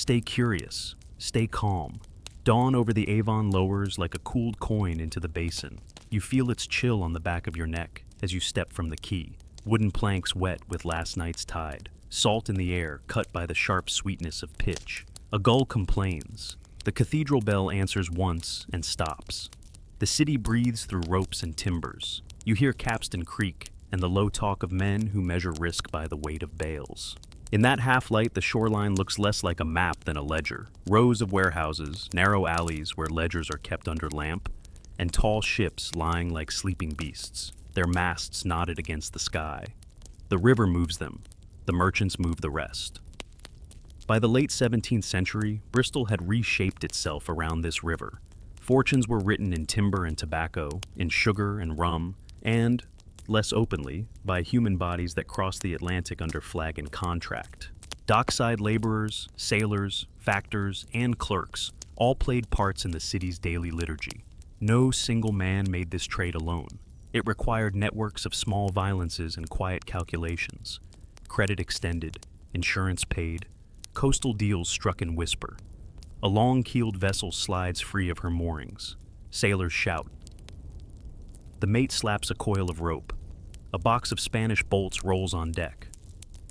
Stay curious. Stay calm. Dawn over the Avon lowers like a cooled coin into the basin. You feel its chill on the back of your neck as you step from the quay. Wooden planks wet with last night's tide. Salt in the air cut by the sharp sweetness of pitch. A gull complains. The cathedral bell answers once and stops. The city breathes through ropes and timbers. You hear Capstan creak and the low talk of men who measure risk by the weight of bales. In that half-light, the shoreline looks less like a map than a ledger. Rows of warehouses, narrow alleys where ledgers are kept under lamp, and tall ships lying like sleeping beasts, their masts knotted against the sky. The river moves them. The merchants move the rest. By the late 17th century, Bristol had reshaped itself around this river. Fortunes were written in timber and tobacco, in sugar and rum, and, less openly, by human bodies that crossed the Atlantic under flag and contract. Dockside laborers, sailors, factors, and clerks all played parts in the city's daily liturgy. No single man made this trade alone. It required networks of small violences and quiet calculations. Credit extended, insurance paid, coastal deals struck in whisper. A long-keeled vessel slides free of her moorings. Sailors shout. The mate slaps a coil of rope. A box of Spanish bolts rolls on deck.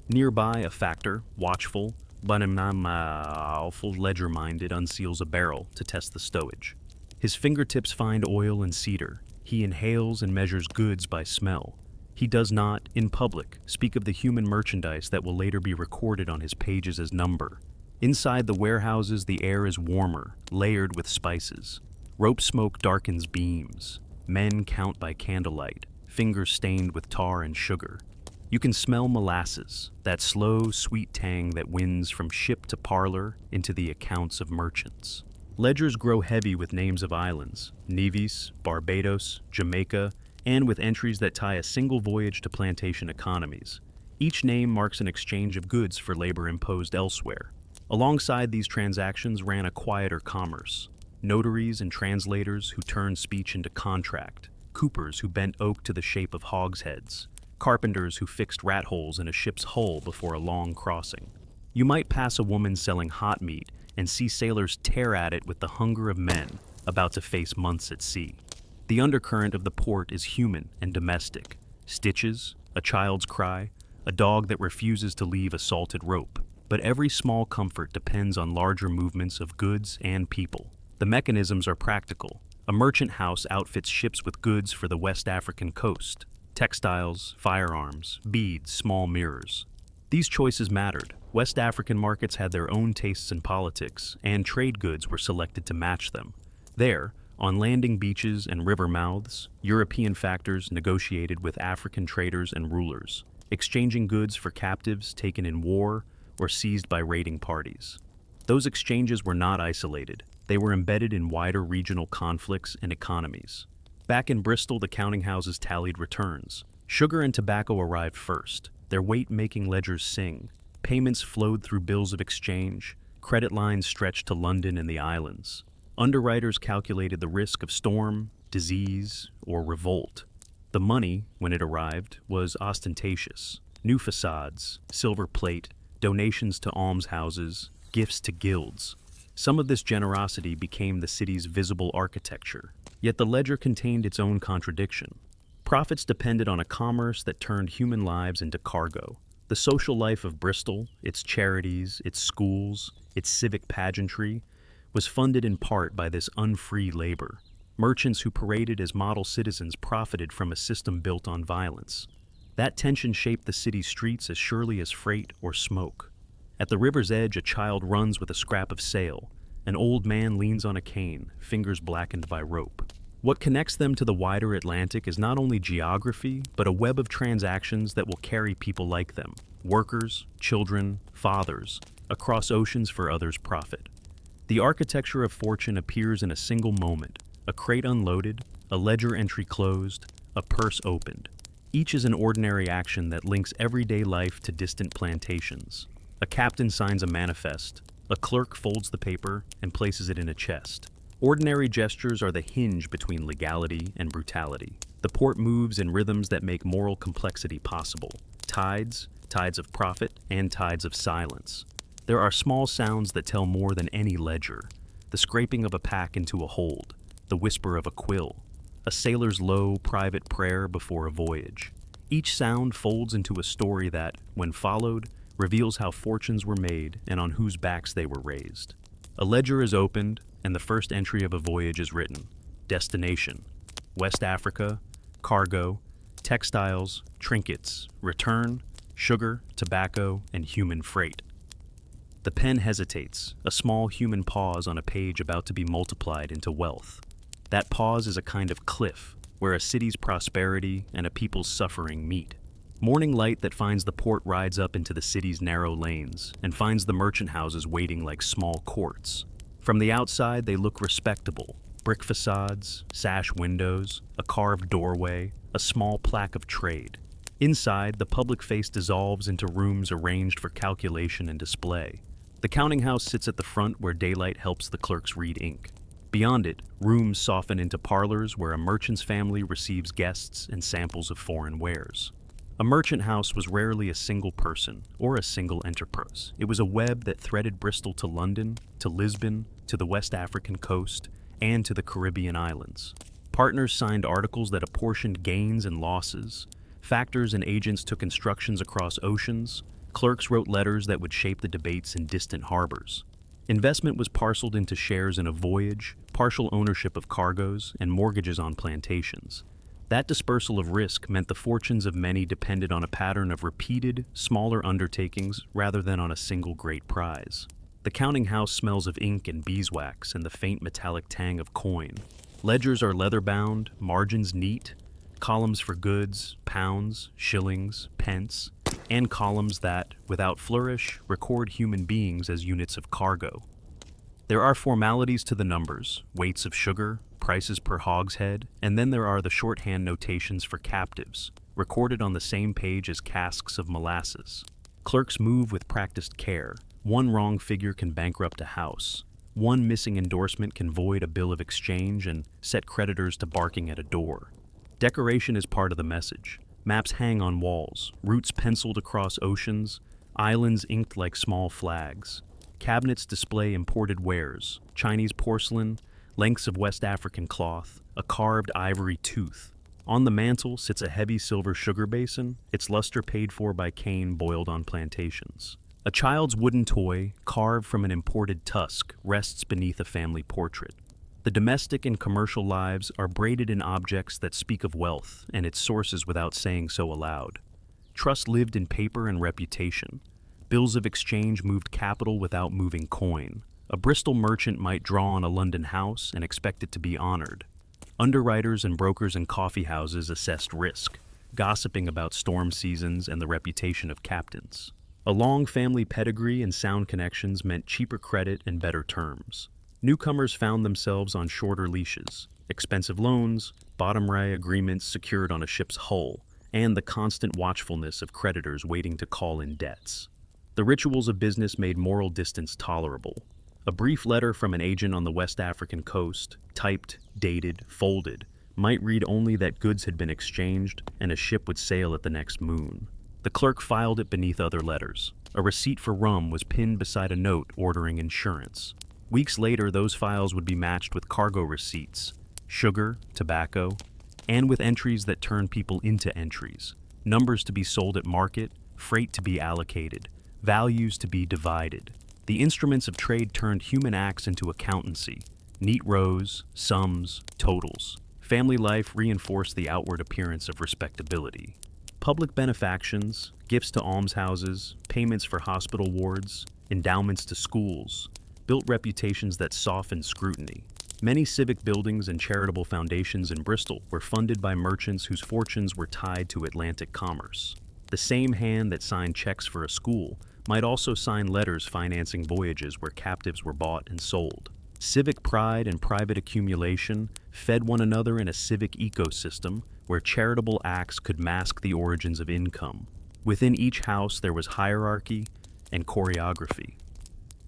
Nearby, a factor, watchful, but ledger-minded, unseals a barrel to test the stowage. His fingertips find oil and cedar. He inhales and measures goods by smell. He does not, in public, speak of the human merchandise that will later be recorded on his pages as number. Inside the warehouses, the air is warmer, layered with spices. Rope smoke darkens beams. Men count by candlelight, fingers stained with tar and sugar. You can smell molasses, that slow, sweet tang that wins from ship to parlor into the accounts of merchants. Ledgers grow heavy with names of islands, Nevis, Barbados, Jamaica, and with entries that tie a single voyage to plantation economies. Each name marks an exchange of goods for labor imposed elsewhere. Alongside these transactions ran a quieter commerce. Notaries and translators who turned speech into contract. Coopers who bent oak to the shape of hogsheads. Carpenters who fixed rat holes in a ship's hull before a long crossing. You might pass a woman selling hot meat and see sailors tear at it with the hunger of men about to face months at sea. The undercurrent of the port is human and domestic. Stitches, a child's cry, a dog that refuses to leave a salted rope. But every small comfort depends on larger movements of goods and people. The mechanisms are practical. A merchant house outfits ships with goods for the West African coast. Textiles, firearms, beads, small mirrors. These choices mattered. West African markets had their own tastes and politics, and trade goods were selected to match them. There, on landing beaches and river mouths, European factors negotiated with African traders and rulers, exchanging goods for captives taken in war or seized by raiding parties. Those exchanges were not isolated. They were embedded in wider regional conflicts and economies. Back in Bristol, the counting houses tallied returns. Sugar and tobacco arrived first, their weight making ledgers sing. Payments flowed through bills of exchange. Credit lines stretched to London and the islands. Underwriters calculated the risk of storm, disease, or revolt. The money, when it arrived, was ostentatious. New facades, silver plate, donations to almshouses, gifts to guilds. Some of this generosity became the city's visible architecture. Yet the ledger contained its own contradiction. Profits depended on a commerce that turned human lives into cargo. The social life of Bristol, its charities, its schools, its civic pageantry, was funded in part by this unfree labor. Merchants who paraded as model citizens profited from a system built on violence. That tension shaped the city's streets as surely as freight or smoke. At the river's edge, a child runs with a scrap of sail. An old man leans on a cane, fingers blackened by rope. What connects them to the wider Atlantic is not only geography, but a web of transactions that will carry people like them, workers, children, fathers, across oceans for others' profit. The architecture of fortune appears in a single moment, a crate unloaded, a ledger entry closed, a purse opened. Each is an ordinary action that links everyday life to distant plantations. A captain signs a manifest. A clerk folds the paper and places it in a chest. Ordinary gestures are the hinge between legality and brutality. The port moves in rhythms that make moral complexity possible. Tides of profit, and tides of silence. There are small sounds that tell more than any ledger. The scraping of a pack into a hold, the whisper of a quill, a sailor's low, private prayer before a voyage. Each sound folds into a story that, when followed, reveals how fortunes were made and on whose backs they were raised. A ledger is opened, and the first entry of a voyage is written. Destination: West Africa, cargo, textiles, trinkets, return, sugar, tobacco, and human freight. The pen hesitates, a small human pause on a page about to be multiplied into wealth. That pause is a kind of cliff, where a city's prosperity and a people's suffering meet. Morning light that finds the port rides up into the city's narrow lanes and finds the merchant houses waiting like small courts. From the outside, they look respectable. Brick facades, sash windows, a carved doorway, a small plaque of trade. Inside, the public face dissolves into rooms arranged for calculation and display. The counting house sits at the front where daylight helps the clerks read ink. Beyond it, rooms soften into parlors where a merchant's family receives guests and samples of foreign wares. A merchant house was rarely a single person or a single enterprise. It was a web that threaded Bristol to London, to Lisbon, to the West African coast, and to the Caribbean islands. Partners signed articles that apportioned gains and losses. Factors and agents took instructions across oceans. Clerks wrote letters that would shape the debates in distant harbors. Investment was parceled into shares in a voyage, partial ownership of cargoes, and mortgages on plantations. That dispersal of risk meant the fortunes of many depended on a pattern of repeated, smaller undertakings rather than on a single great prize. The counting house smells of ink and beeswax and the faint metallic tang of coin. Ledgers are leather-bound, margins neat, columns for goods, pounds, shillings, pence, and columns that, without flourish, record human beings as units of cargo. There are formalities to the numbers, weights of sugar, prices per hogshead, and then there are the shorthand notations for captives, recorded on the same page as casks of molasses. Clerks move with practiced care. One wrong figure can bankrupt a house. One missing endorsement can void a bill of exchange and set creditors to barking at a door. Decoration is part of the message. Maps hang on walls, routes penciled across oceans, islands inked like small flags. Cabinets display imported wares, Chinese porcelain, lengths of West African cloth, a carved ivory tooth. On the mantel sits a heavy silver sugar basin, its luster paid for by cane boiled on plantations. A child's wooden toy, carved from an imported tusk, rests beneath a family portrait. The domestic and commercial lives are braided in objects that speak of wealth and its sources without saying so aloud. Trust lived in paper and reputation. Bills of exchange moved capital without moving coin. A Bristol merchant might draw on a London house and expect it to be honored. Underwriters and brokers in coffee houses assessed risk, gossiping about storm seasons and the reputation of captains. A long family pedigree and sound connections meant cheaper credit and better terms. Newcomers found themselves on shorter leashes, expensive loans, bottom-ray agreements secured on a ship's hull, and the constant watchfulness of creditors waiting to call in debts. The rituals of business made moral distance tolerable. A brief letter from an agent on the West African coast, typed, dated, folded, might read only that goods had been exchanged and a ship would sail at the next moon. The clerk filed it beneath other letters. A receipt for rum was pinned beside a note ordering insurance. Weeks later, those files would be matched with cargo receipts, sugar, tobacco, and with entries that turned people into entries, numbers to be sold at market, freight to be allocated, values to be divided. The instruments of trade turned human acts into accountancy, neat rows, sums, totals. Family life reinforced the outward appearance of respectability. Public benefactions, gifts to almshouses, payments for hospital wards, endowments to schools, built reputations that softened scrutiny. Many civic buildings and charitable foundations in Bristol were funded by merchants whose fortunes were tied to Atlantic commerce. The same hand that signed checks for a school might also sign letters financing voyages where captives were bought and sold. Civic pride and private accumulation fed one another in a civic ecosystem where charitable acts could mask the origins of income. Within each house there was hierarchy and choreography.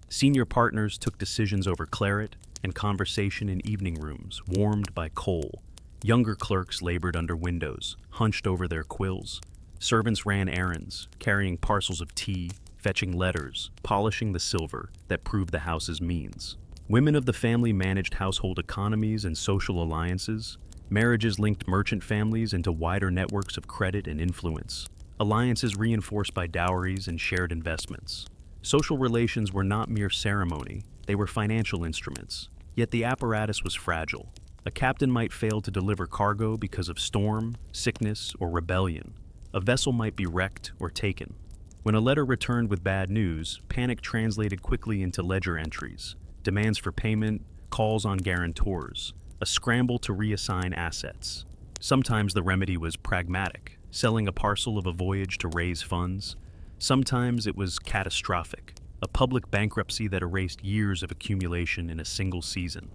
Senior partners took decisions over claret and conversation in evening rooms, warmed by coal. Younger clerks labored under windows, hunched over their quills. Servants ran errands, carrying parcels of tea, fetching letters, polishing the silver that proved the house's means. Women of the family managed household economies and social alliances. Marriages linked merchant families into wider networks of credit and influence. Alliances reinforced by dowries and shared investments. Social relations were not mere ceremony, they were financial instruments. Yet the apparatus was fragile. A captain might fail to deliver cargo because of storm, sickness, or rebellion. A vessel might be wrecked or taken. When a letter returned with bad news, panic translated quickly into ledger entries, demands for payment, calls on guarantors, a scramble to reassign assets. Sometimes the remedy was pragmatic, selling a parcel of a voyage to raise funds. Sometimes it was catastrophic, a public bankruptcy that erased years of accumulation in a single season.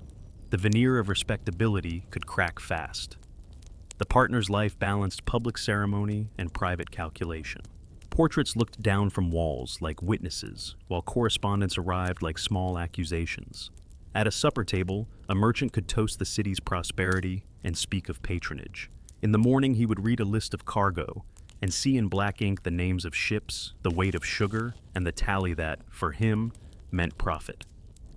The veneer of respectability could crack fast. The partner's life balanced public ceremony and private calculation. Portraits looked down from walls like witnesses, while correspondence arrived like small accusations. At a supper table, a merchant could toast the city's prosperity and speak of patronage. In the morning, he would read a list of cargo and see in black ink the names of ships, the weight of sugar, and the tally that, for him, meant profit.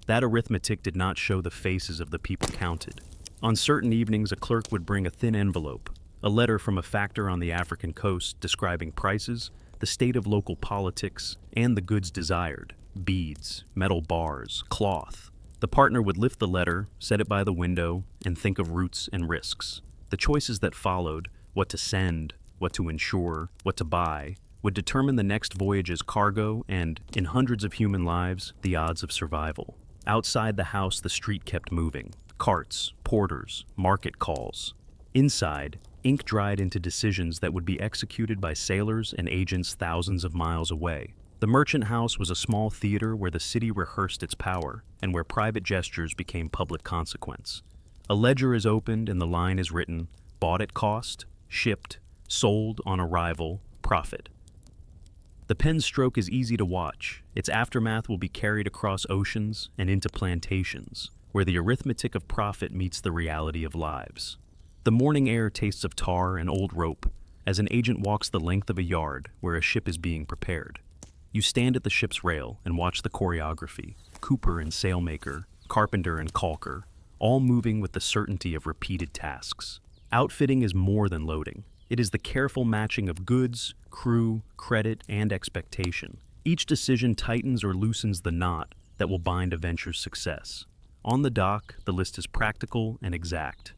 That arithmetic did not show the faces of the people counted. On certain evenings, a clerk would bring a thin envelope, a letter from a factor on the African coast describing prices, the state of local politics, and the goods desired: beads, metal bars, cloth. The partner would lift the letter, set it by the window, and think of routes and risks. The choices that followed, what to send, what to insure, what to buy, would determine the next voyage's cargo and, in hundreds of human lives, the odds of survival. Outside the house, the street kept moving. Carts, porters, market calls. Inside, ink dried into decisions that would be executed by sailors and agents thousands of miles away. The merchant house was a small theater where the city rehearsed its power and where private gestures became public consequence. A ledger is opened and the line is written: bought at cost, shipped, sold on arrival, profit. The pen stroke is easy to watch. Its aftermath will be carried across oceans and into plantations, where the arithmetic of profit meets the reality of lives. The morning air tastes of tar and old rope as an agent walks the length of a yard where a ship is being prepared. You stand at the ship's rail and watch the choreography: cooper and sailmaker, carpenter and caulker, all moving with the certainty of repeated tasks. Outfitting is more than loading. It is the careful matching of goods, crew, credit, and expectation. Each decision tightens or loosens the knot that will bind a venture's success. On the dock, the list is practical and exact.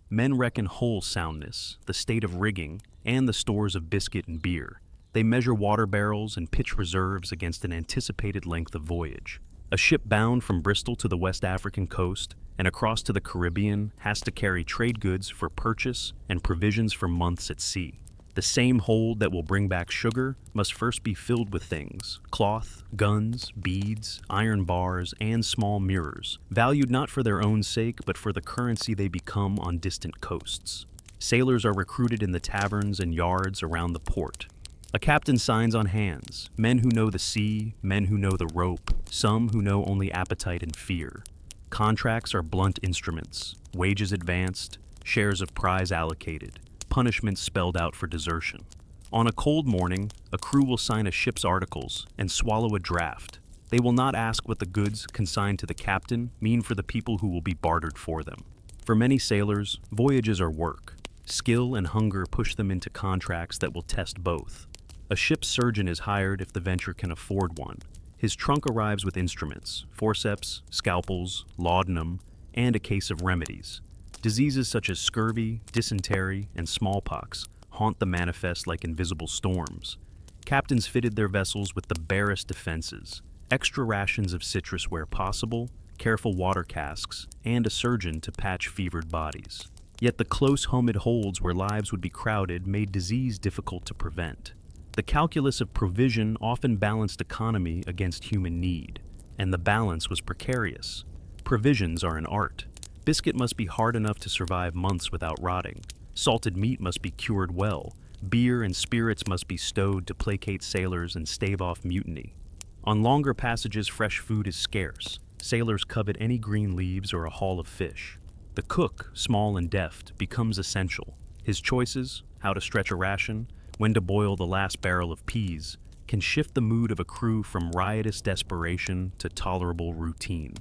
Men reckon hull soundness, the state of rigging, and the stores of biscuit and beer. They measure water barrels and pitch reserves against an anticipated length of voyage. A ship bound from Bristol to the West African coast and across to the Caribbean has to carry trade goods for purchase and provisions for months at sea. The same hold that will bring back sugar must first be filled with things: cloth, guns, beads, iron bars, and small mirrors, valued not for their own sake but for the currency they become on distant coasts. Sailors are recruited in the taverns and yards around the port. A captain signs on hands: men who know the sea, men who know the rope, some who know only appetite and fear. Contracts are blunt instruments, wages advanced, shares of prize allocated, punishments spelled out for desertion. On a cold morning, a crew will sign a ship's articles and swallow a draft. They will not ask what the goods consigned to the captain mean for the people who will be bartered for them. For many sailors, voyages are work. Skill and hunger push them into contracts that will test both. A ship's surgeon is hired if the venture can afford one. His trunk arrives with instruments: forceps, scalpels, laudanum, and a case of remedies. Diseases such as scurvy, dysentery, and smallpox haunt the manifest like invisible storms. Captains fitted their vessels with the barest defenses: extra rations of citrus where possible, careful water casks, and a surgeon to patch fevered bodies. Yet the close humid holds where lives would be crowded made disease difficult to prevent. The calculus of provision often balanced economy against human need, and the balance was precarious. Provisions are an art. Biscuit must be hard enough to survive months without rotting. Salted meat must be cured well. Beer and spirits must be stowed to placate sailors and stave off mutiny. On longer passages, fresh food is scarce. Sailors covet any green leaves or a haul of fish. The cook, small and deft, becomes essential. His choices: how to stretch a ration, when to boil the last barrel of peas, can shift the mood of a crew from riotous desperation to tolerable routine.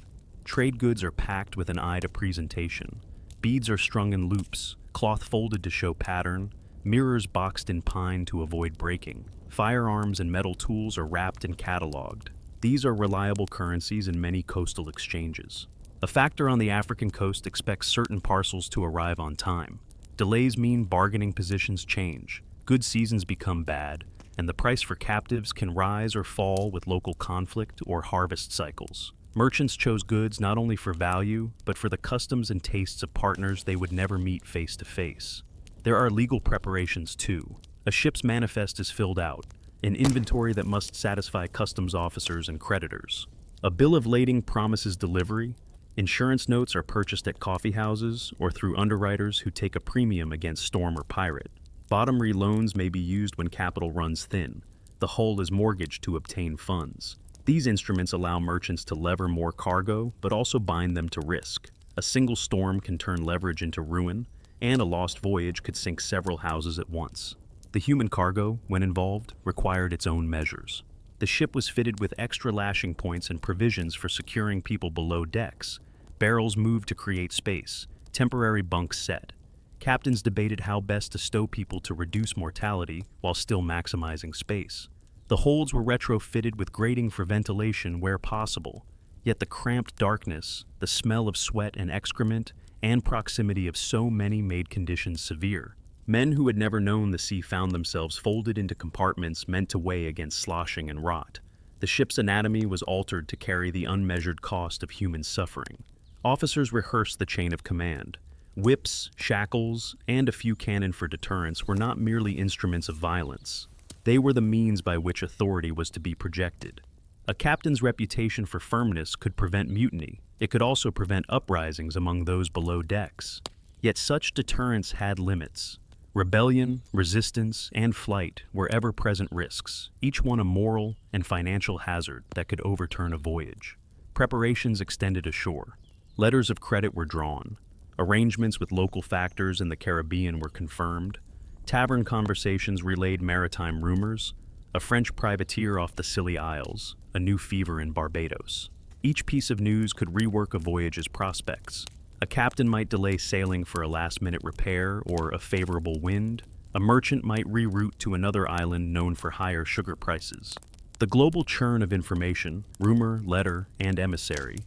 Trade goods are packed with an eye to presentation. Beads are strung in loops, cloth folded to show pattern, mirrors boxed in pine to avoid breaking. Firearms and metal tools are wrapped and cataloged. These are reliable currencies in many coastal exchanges. A factor on the African coast expects certain parcels to arrive on time. Delays mean bargaining positions change, good seasons become bad, and the price for captives can rise or fall with local conflict or harvest cycles. Merchants chose goods not only for value, but for the customs and tastes of partners they would never meet face to face. There are legal preparations too. A ship's manifest is filled out, an inventory that must satisfy customs officers and creditors. A bill of lading promises delivery. Insurance notes are purchased at coffee houses or through underwriters who take a premium against storm or pirate. Bottom-ree loans may be used when capital runs thin. The hull is mortgaged to obtain funds. These instruments allow merchants to lever more cargo, but also bind them to risk. A single storm can turn leverage into ruin, and a lost voyage could sink several houses at once. The human cargo, when involved, required its own measures. The ship was fitted with extra lashing points and provisions for securing people below decks. Barrels moved to create space, temporary bunks set. Captains debated how best to stow people to reduce mortality while still maximizing space. The holds were retrofitted with grating for ventilation where possible, yet the cramped darkness, the smell of sweat and excrement, and proximity of so many made conditions severe. Men who had never known the sea found themselves folded into compartments meant to weigh against sloshing and rot. The ship's anatomy was altered to carry the unmeasured cost of human suffering. Officers rehearsed the chain of command. Whips, shackles, and a few cannon for deterrence were not merely instruments of violence. They were the means by which authority was to be projected. A captain's reputation for firmness could prevent mutiny. It could also prevent uprisings among those below decks. Yet such deterrence had limits. Rebellion, resistance, and flight were ever-present risks, each one a moral and financial hazard that could overturn a voyage. Preparations extended ashore. Letters of credit were drawn. Arrangements with local factors in the Caribbean were confirmed. Tavern conversations relayed maritime rumors. A French privateer off the Scilly Isles, a new fever in Barbados. Each piece of news could rework a voyage's prospects. A captain might delay sailing for a last-minute repair or a favorable wind. A merchant might reroute to another island known for higher sugar prices. The global churn of information, rumor, letter, and emissary,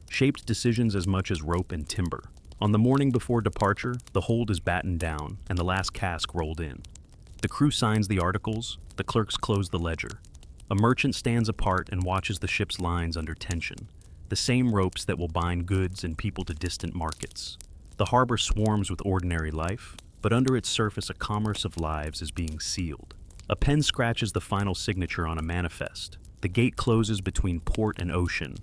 shaped decisions as much as rope and timber. On the morning before departure, the hold is battened down and the last cask rolled in. The crew signs the articles, the clerks close the ledger. A merchant stands apart and watches the ship's lines under tension. The same ropes that will bind goods and people to distant markets. The harbor swarms with ordinary life, but under its surface a commerce of lives is being sealed. A pen scratches the final signature on a manifest. The gate closes between port and ocean,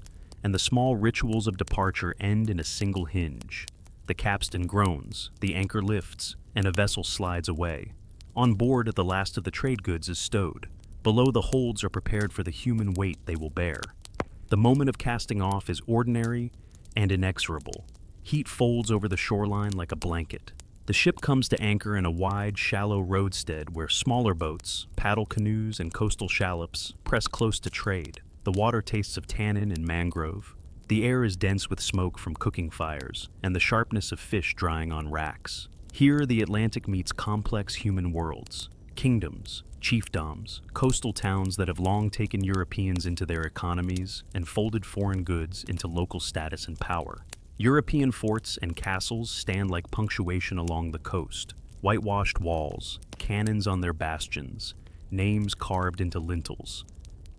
and the small rituals of departure end in a single hinge. The capstan groans, the anchor lifts, and a vessel slides away. On board, the last of the trade goods is stowed. Below, the holds are prepared for the human weight they will bear. The moment of casting off is ordinary and inexorable. Heat folds over the shoreline like a blanket. The ship comes to anchor in a wide, shallow roadstead where smaller boats, paddle canoes, and coastal shallops press close to trade. The water tastes of tannin and mangrove. The air is dense with smoke from cooking fires and the sharpness of fish drying on racks. Here, the Atlantic meets complex human worlds, kingdoms, chiefdoms, coastal towns that have long taken Europeans into their economies and folded foreign goods into local status and power. European forts and castles stand like punctuation along the coast, whitewashed walls, cannons on their bastions, names carved into lintels.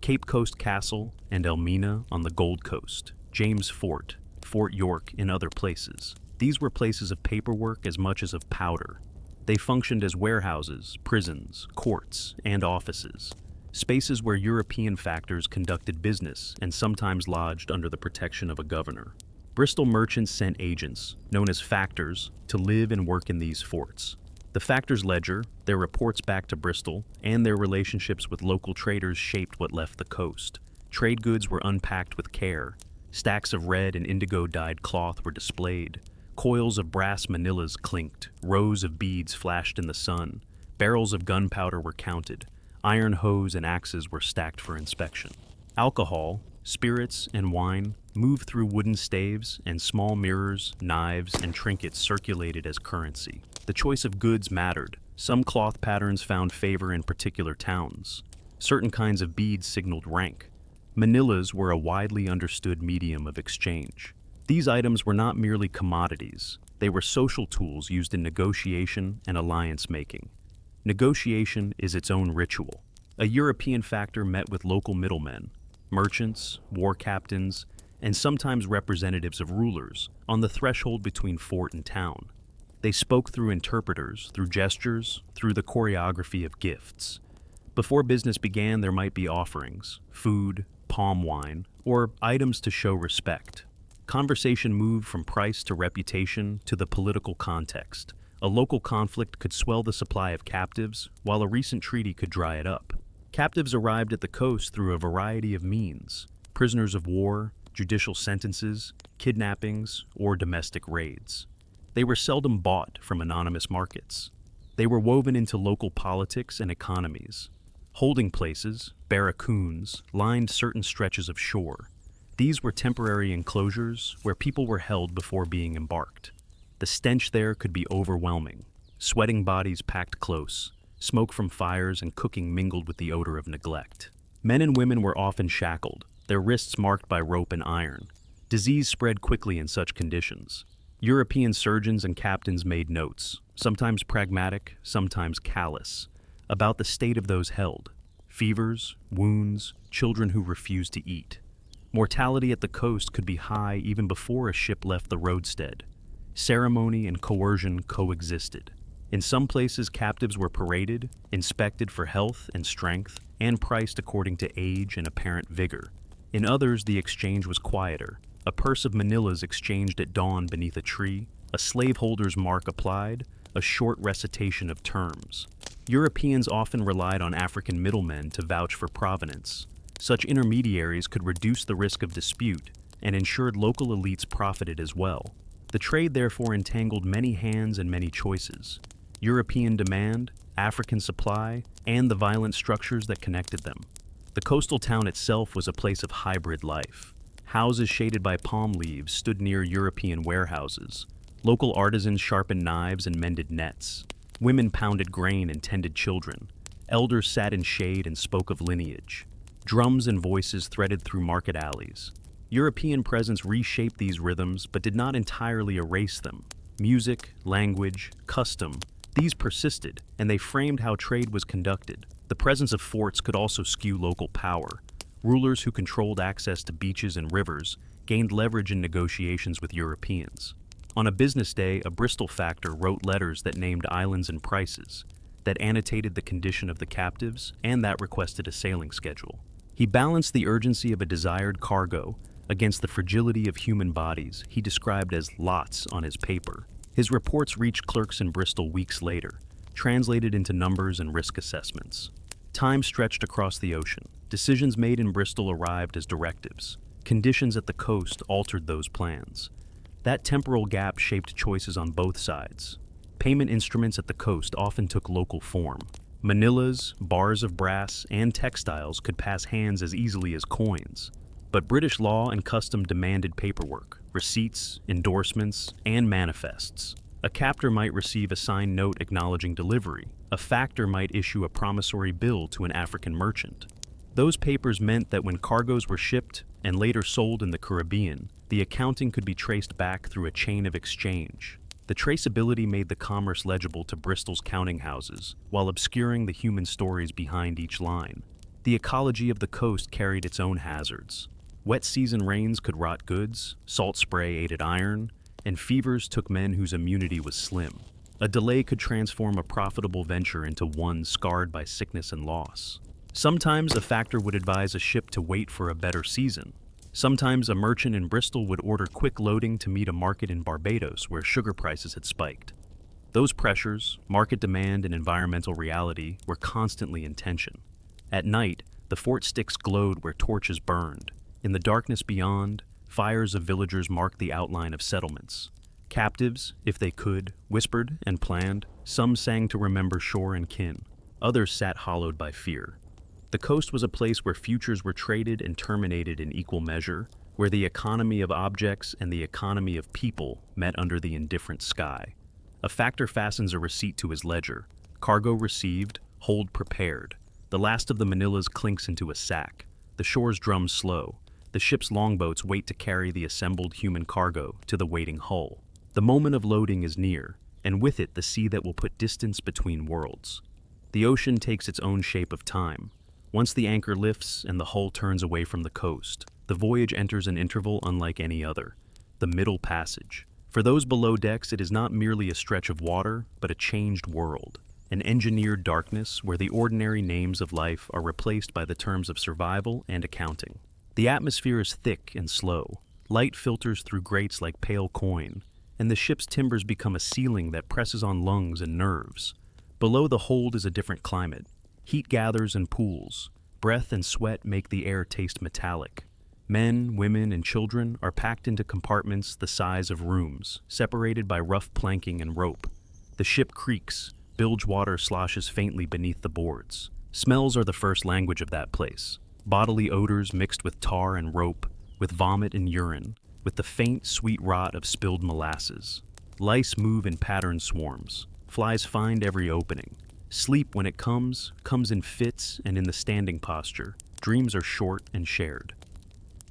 Cape Coast Castle and Elmina on the Gold Coast, James Fort, Fort York in other places. These were places of paperwork as much as of powder. They functioned as warehouses, prisons, courts, and offices, spaces where European factors conducted business and sometimes lodged under the protection of a governor. Bristol merchants sent agents, known as factors, to live and work in these forts. The factors' ledger, their reports back to Bristol, and their relationships with local traders shaped what left the coast. Trade goods were unpacked with care. Stacks of red and indigo-dyed cloth were displayed. Coils of brass manillas clinked. Rows of beads flashed in the sun. Barrels of gunpowder were counted. Iron hoes and axes were stacked for inspection. Alcohol, spirits, and wine moved through wooden staves, and small mirrors, knives, and trinkets circulated as currency. The choice of goods mattered. Some cloth patterns found favor in particular towns. Certain kinds of beads signaled rank. Manillas were a widely understood medium of exchange. These items were not merely commodities. They were social tools used in negotiation and alliance making. Negotiation is its own ritual. A European factor met with local middlemen, merchants, war captains, and sometimes representatives of rulers, on the threshold between fort and town. They spoke through interpreters, through gestures, through the choreography of gifts. Before business began, there might be offerings, food, palm wine, or items to show respect. Conversation moved from price to reputation to the political context. A local conflict could swell the supply of captives, while a recent treaty could dry it up. Captives arrived at the coast through a variety of means: prisoners of war, judicial sentences, kidnappings, or domestic raids. They were seldom bought from anonymous markets. They were woven into local politics and economies. Holding places, barracoons, lined certain stretches of shore. These were temporary enclosures where people were held before being embarked. The stench there could be overwhelming. Sweating bodies packed close, smoke from fires and cooking mingled with the odor of neglect. Men and women were often shackled, their wrists marked by rope and iron. Disease spread quickly in such conditions. European surgeons and captains made notes, sometimes pragmatic, sometimes callous, about the state of those held: fevers, wounds, children who refused to eat. Mortality at the coast could be high even before a ship left the roadstead. Ceremony and coercion coexisted. In some places, captives were paraded, inspected for health and strength, and priced according to age and apparent vigor. In others, the exchange was quieter. A purse of manillas exchanged at dawn beneath a tree, a slaveholder's mark applied, a short recitation of terms. Europeans often relied on African middlemen to vouch for provenance. Such intermediaries could reduce the risk of dispute and ensured local elites profited as well. The trade therefore entangled many hands and many choices: European demand, African supply, and the violent structures that connected them. The coastal town itself was a place of hybrid life. Houses shaded by palm leaves stood near European warehouses. Local artisans sharpened knives and mended nets. Women pounded grain and tended children. Elders sat in shade and spoke of lineage. Drums and voices threaded through market alleys. European presence reshaped these rhythms but did not entirely erase them. Music, language, custom, these persisted, and they framed how trade was conducted. The presence of forts could also skew local power. Rulers who controlled access to beaches and rivers gained leverage in negotiations with Europeans. On a business day, a Bristol factor wrote letters that named islands and prices, that annotated the condition of the captives, and that requested a sailing schedule. He balanced the urgency of a desired cargo against the fragility of human bodies he described as lots on his paper. His reports reached clerks in Bristol weeks later, translated into numbers and risk assessments. Time stretched across the ocean. Decisions made in Bristol arrived as directives. Conditions at the coast altered those plans. That temporal gap shaped choices on both sides. Payment instruments at the coast often took local form. Manillas, bars of brass, and textiles could pass hands as easily as coins. But British law and custom demanded paperwork, receipts, endorsements, and manifests. A captor might receive a signed note acknowledging delivery. A factor might issue a promissory bill to an African merchant. Those papers meant that when cargoes were shipped and later sold in the Caribbean, the accounting could be traced back through a chain of exchange. The traceability made the commerce legible to Bristol's counting houses, while obscuring the human stories behind each line. The ecology of the coast carried its own hazards. Wet season rains could rot goods, salt spray aided iron, and fevers took men whose immunity was slim. A delay could transform a profitable venture into one scarred by sickness and loss. Sometimes a factor would advise a ship to wait for a better season. Sometimes a merchant in Bristol would order quick loading to meet a market in Barbados where sugar prices had spiked. Those pressures, market demand and environmental reality, were constantly in tension. At night, the fort sticks glowed where torches burned. In the darkness beyond, fires of villagers marked the outline of settlements. Captives, if they could, whispered and planned. Some sang to remember shore and kin. Others sat hollowed by fear. The coast was a place where futures were traded and terminated in equal measure, where the economy of objects and the economy of people met under the indifferent sky. A factor fastens a receipt to his ledger. Cargo received, hold prepared. The last of the Manillas clinks into a sack. The shores drum slow. The ship's longboats wait to carry the assembled human cargo to the waiting hull. The moment of loading is near, and with it the sea that will put distance between worlds. The ocean takes its own shape of time. Once the anchor lifts and the hull turns away from the coast, the voyage enters an interval unlike any other, the middle passage. For those below decks, it is not merely a stretch of water, but a changed world, an engineered darkness where the ordinary names of life are replaced by the terms of survival and accounting. The atmosphere is thick and slow. Light filters through grates like pale coin, and the ship's timbers become a ceiling that presses on lungs and nerves. Below the hold is a different climate. Heat gathers and pools. Breath and sweat make the air taste metallic. Men, women, and children are packed into compartments the size of rooms, separated by rough planking and rope. The ship creaks. Bilge water sloshes faintly beneath the boards. Smells are the first language of that place. Bodily odors mixed with tar and rope, with vomit and urine, with the faint, sweet rot of spilled molasses. Lice move in patterned swarms. Flies find every opening. Sleep, when it comes in fits and in the standing posture. Dreams are short and shared.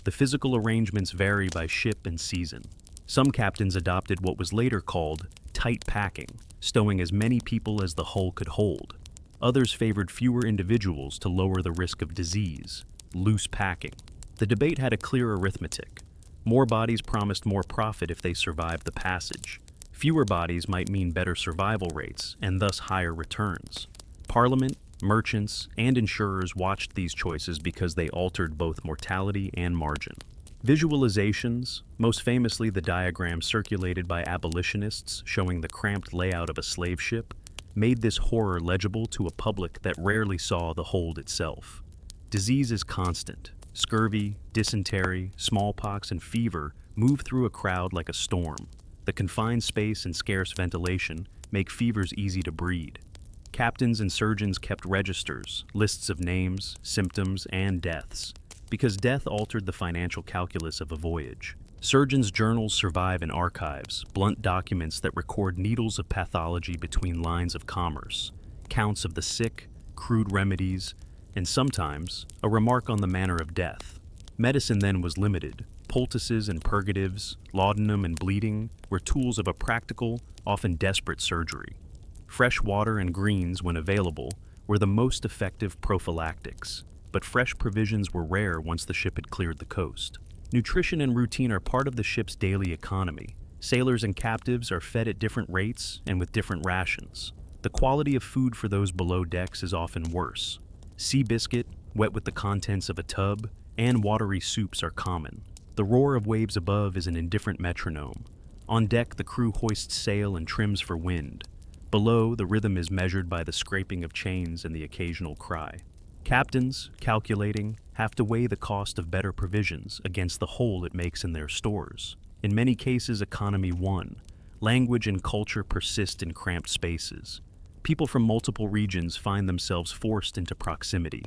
The physical arrangements vary by ship and season. Some captains adopted what was later called tight packing, stowing as many people as the hull could hold. Others favored fewer individuals to lower the risk of disease, loose packing. The debate had a clear arithmetic. More bodies promised more profit if they survived the passage. Fewer bodies might mean better survival rates and thus higher returns. Parliament, merchants, and insurers watched these choices because they altered both mortality and margin. Visualizations, most famously the diagram circulated by abolitionists showing the cramped layout of a slave ship, made this horror legible to a public that rarely saw the hold itself. Disease is constant. Scurvy, dysentery, smallpox, and fever move through a crowd like a storm. The confined space and scarce ventilation make fevers easy to breed. Captains and surgeons kept registers, lists of names, symptoms, and deaths, because death altered the financial calculus of a voyage. Surgeons' journals survive in archives, blunt documents that record needles of pathology between lines of commerce, counts of the sick, crude remedies, and sometimes a remark on the manner of death. Medicine then was limited. Poultices and purgatives, laudanum and bleeding were tools of a practical, often desperate surgery. Fresh water and greens, when available, were the most effective prophylactics, but fresh provisions were rare once the ship had cleared the coast. Nutrition and routine are part of the ship's daily economy. Sailors and captives are fed at different rates and with different rations. The quality of food for those below decks is often worse. Sea biscuit, wet with the contents of a tub, and watery soups are common. The roar of waves above is an indifferent metronome. On deck, the crew hoists sail and trims for wind. Below, the rhythm is measured by the scraping of chains and the occasional cry. Captains, calculating, have to weigh the cost of better provisions against the hole it makes in their stores. In many cases, economy won. Language and culture persist in cramped spaces. People from multiple regions find themselves forced into proximity.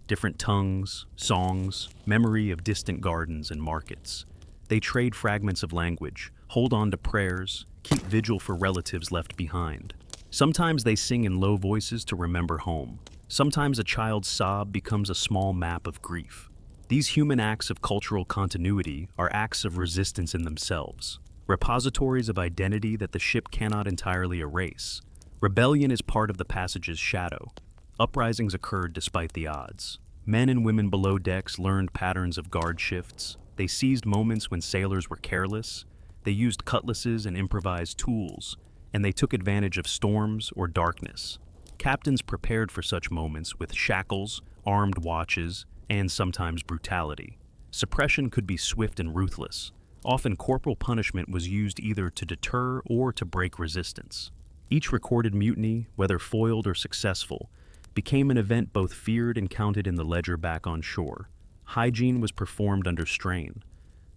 Different tongues, songs, memory of distant gardens and markets. They trade fragments of language, hold on to prayers, keep vigil for relatives left behind. Sometimes they sing in low voices to remember home. Sometimes a child's sob becomes a small map of grief. These human acts of cultural continuity are acts of resistance in themselves, repositories of identity that the ship cannot entirely erase. Rebellion is part of the passage's shadow. Uprisings occurred despite the odds. Men and women below decks learned patterns of guard shifts. They seized moments when sailors were careless. They used cutlasses and improvised tools, and they took advantage of storms or darkness. Captains prepared for such moments with shackles, armed watches, and sometimes brutality. Suppression could be swift and ruthless. Often corporal punishment was used either to deter or to break resistance. Each recorded mutiny, whether foiled or successful, became an event both feared and counted in the ledger back on shore. Hygiene was performed under strain.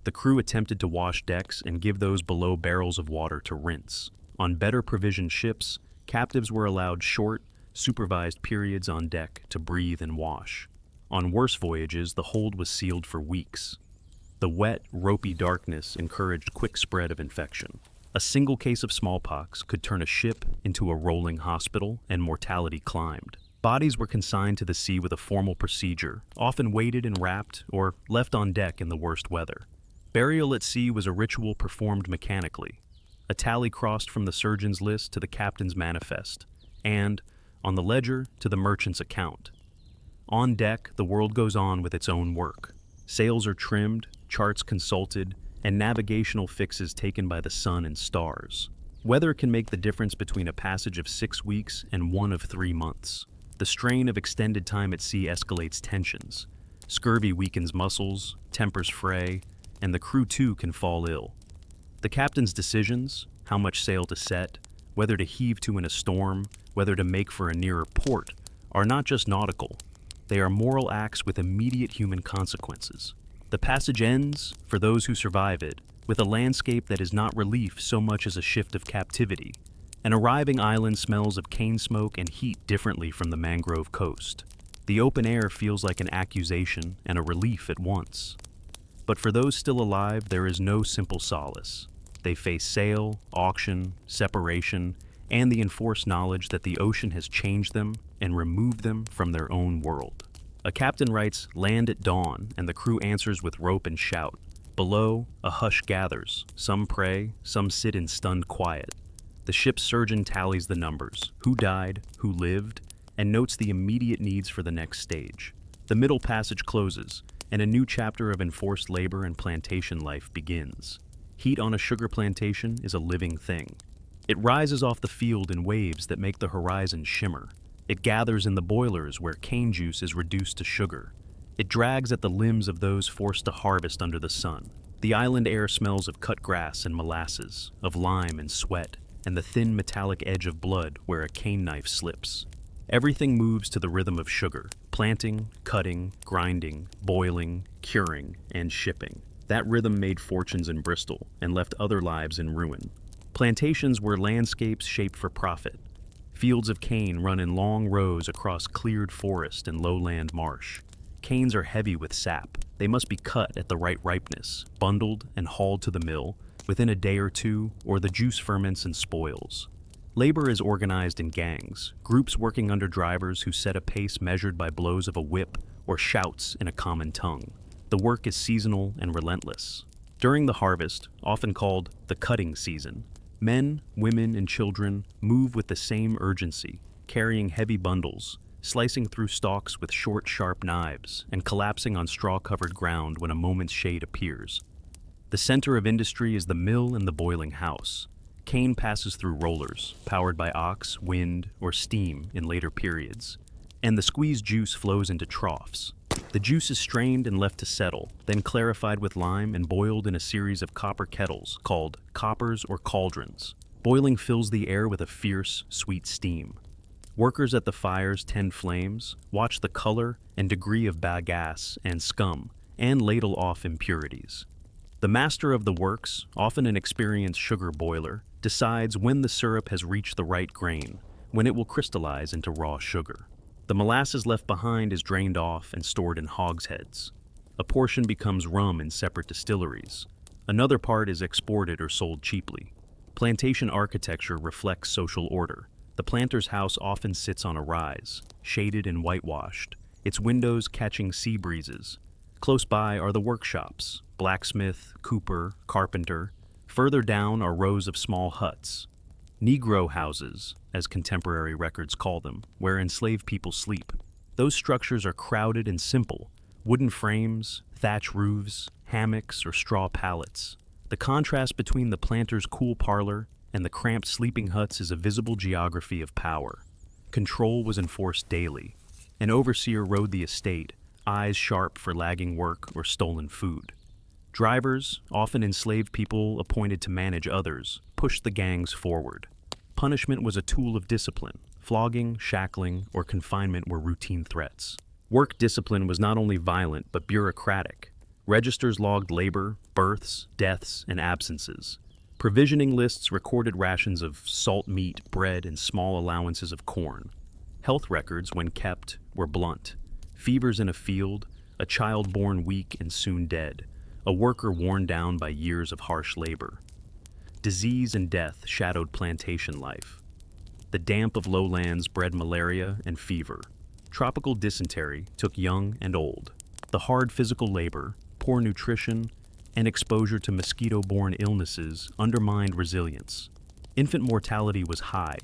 The crew attempted to wash decks and give those below barrels of water to rinse. On better provisioned ships, captives were allowed short, supervised periods on deck to breathe and wash. On worse voyages, the hold was sealed for weeks. The wet, ropey darkness encouraged quick spread of infection. A single case of smallpox could turn a ship into a rolling hospital, and mortality climbed. Bodies were consigned to the sea with a formal procedure, often weighted and wrapped or left on deck in the worst weather. Burial at sea was a ritual performed mechanically. A tally crossed from the surgeon's list to the captain's manifest, and, on the ledger, to the merchant's account. On deck, the world goes on with its own work. Sails are trimmed, charts consulted, and navigational fixes taken by the sun and stars. Weather can make the difference between a passage of 6 weeks and one of 3 months. The strain of extended time at sea escalates tensions. Scurvy weakens muscles, tempers fray, and the crew too can fall ill. The captain's decisions, how much sail to set, whether to heave to in a storm, whether to make for a nearer port, are not just nautical. They are moral acts with immediate human consequences. The passage ends, for those who survive it, with a landscape that is not relief so much as a shift of captivity. An arriving island smells of cane smoke and heat differently from the mangrove coast. The open air feels like an accusation and a relief at once. But for those still alive, there is no simple solace. They face sale, auction, separation, and the enforced knowledge that the ocean has changed them and removed them from their own world. A captain writes, "Land at dawn," and the crew answers with rope and shout. Below, a hush gathers. Some pray, some sit in stunned quiet. The ship's surgeon tallies the numbers, who died, who lived, and notes the immediate needs for the next stage. The middle passage closes, and a new chapter of enforced labor and plantation life begins. Heat on a sugar plantation is a living thing. It rises off the field in waves that make the horizon shimmer. It gathers in the boilers where cane juice is reduced to sugar. It drags at the limbs of those forced to harvest under the sun. The island air smells of cut grass and molasses, of lime and sweat, and the thin metallic edge of blood where a cane knife slips. Everything moves to the rhythm of sugar, planting, cutting, grinding, boiling, curing, and shipping. That rhythm made fortunes in Bristol and left other lives in ruin. Plantations were landscapes shaped for profit. Fields of cane run in long rows across cleared forest and lowland marsh. Canes are heavy with sap. They must be cut at the right ripeness, bundled and hauled to the mill within a day or two, or the juice ferments and spoils. Labor is organized in gangs, groups working under drivers who set a pace measured by blows of a whip or shouts in a common tongue. The work is seasonal and relentless. During the harvest, often called the cutting season, men, women, and children move with the same urgency, carrying heavy bundles, slicing through stalks with short, sharp knives, and collapsing on straw-covered ground when a moment's shade appears. The center of industry is the mill and the boiling house. Cane passes through rollers, powered by ox, wind, or steam in later periods, and the squeezed juice flows into troughs. The juice is strained and left to settle, then clarified with lime and boiled in a series of copper kettles called coppers or cauldrons. Boiling fills the air with a fierce, sweet steam. Workers at the fires tend flames, watch the color and degree of bagasse and scum, and ladle off impurities. The master of the works, often an experienced sugar boiler, decides when the syrup has reached the right grain, when it will crystallize into raw sugar. The molasses left behind is drained off and stored in hogsheads. A portion becomes rum in separate distilleries. Another part is exported or sold cheaply. Plantation architecture reflects social order. The planter's house often sits on a rise, shaded and whitewashed, its windows catching sea breezes. Close by are the workshops, blacksmith, cooper, carpenter. Further down are rows of small huts. Negro houses, as contemporary records call them, where enslaved people sleep. Those structures are crowded and simple, wooden frames, thatch roofs, hammocks, or straw pallets. The contrast between the planter's cool parlor and the cramped sleeping huts is a visible geography of power. Control was enforced daily. An overseer rode the estate, eyes sharp for lagging work or stolen food. Drivers, often enslaved people appointed to manage others, pushed the gangs forward. Punishment was a tool of discipline. Flogging, shackling, or confinement were routine threats. Work discipline was not only violent but bureaucratic. Registers logged labor, births, deaths, and absences. Provisioning lists recorded rations of salt meat, bread, and small allowances of corn. Health records, when kept, were blunt. Fevers in a field, a child born weak and soon dead, a worker worn down by years of harsh labor. Disease and death shadowed plantation life. The damp of lowlands bred malaria and fever. Tropical dysentery took young and old. The hard physical labor, poor nutrition, and exposure to mosquito-borne illnesses undermined resilience. Infant mortality was high.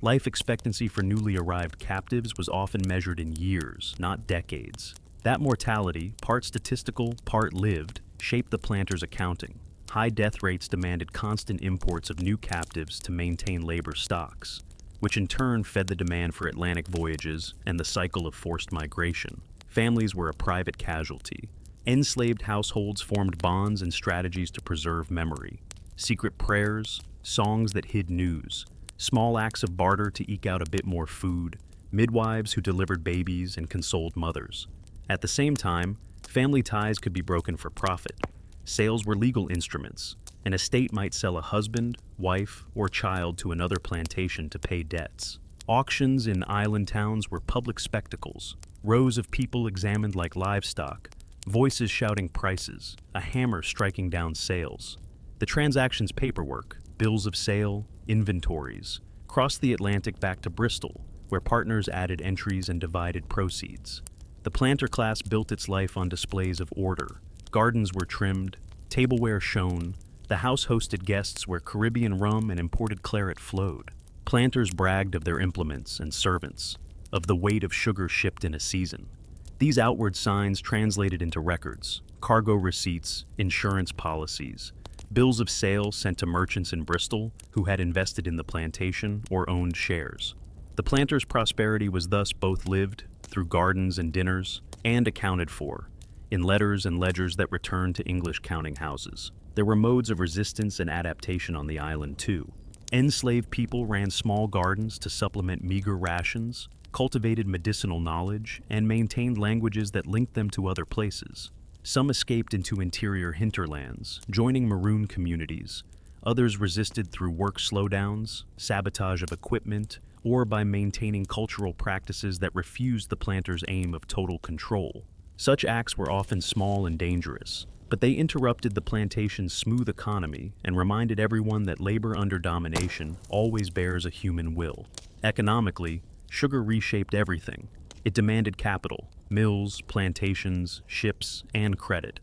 Life expectancy for newly arrived captives was often measured in years, not decades. That mortality, part statistical, part lived, shaped the planters' accounting. High death rates demanded constant imports of new captives to maintain labor stocks, which in turn fed the demand for Atlantic voyages and the cycle of forced migration. Families were a private casualty. Enslaved households formed bonds and strategies to preserve memory. Secret prayers, songs that hid news, small acts of barter to eke out a bit more food, midwives who delivered babies and consoled mothers. At the same time, family ties could be broken for profit. Sales were legal instruments. An estate might sell a husband, wife, or child to another plantation to pay debts. Auctions in island towns were public spectacles. Rows of people examined like livestock, voices shouting prices, a hammer striking down sales. The transaction's paperwork, bills of sale, inventories, crossed the Atlantic back to Bristol, where partners added entries and divided proceeds. The planter class built its life on displays of order. Gardens were trimmed, tableware shone, the house hosted guests where Caribbean rum and imported claret flowed. Planters bragged of their implements and servants, of the weight of sugar shipped in a season. These outward signs translated into records, cargo receipts, insurance policies, bills of sale sent to merchants in Bristol who had invested in the plantation or owned shares. The planters' prosperity was thus both lived, through gardens and dinners, and accounted for, in letters and ledgers that returned to English counting houses. There were modes of resistance and adaptation on the island too. Enslaved people ran small gardens to supplement meager rations, cultivated medicinal knowledge, and maintained languages that linked them to other places. Some escaped into interior hinterlands, joining maroon communities. Others resisted through work slowdowns, sabotage of equipment, or by maintaining cultural practices that refused the planters' aim of total control. Such acts were often small and dangerous, but they interrupted the plantation's smooth economy and reminded everyone that labor under domination always bears a human will. Economically, sugar reshaped everything. It demanded capital, mills, plantations, ships, and credit.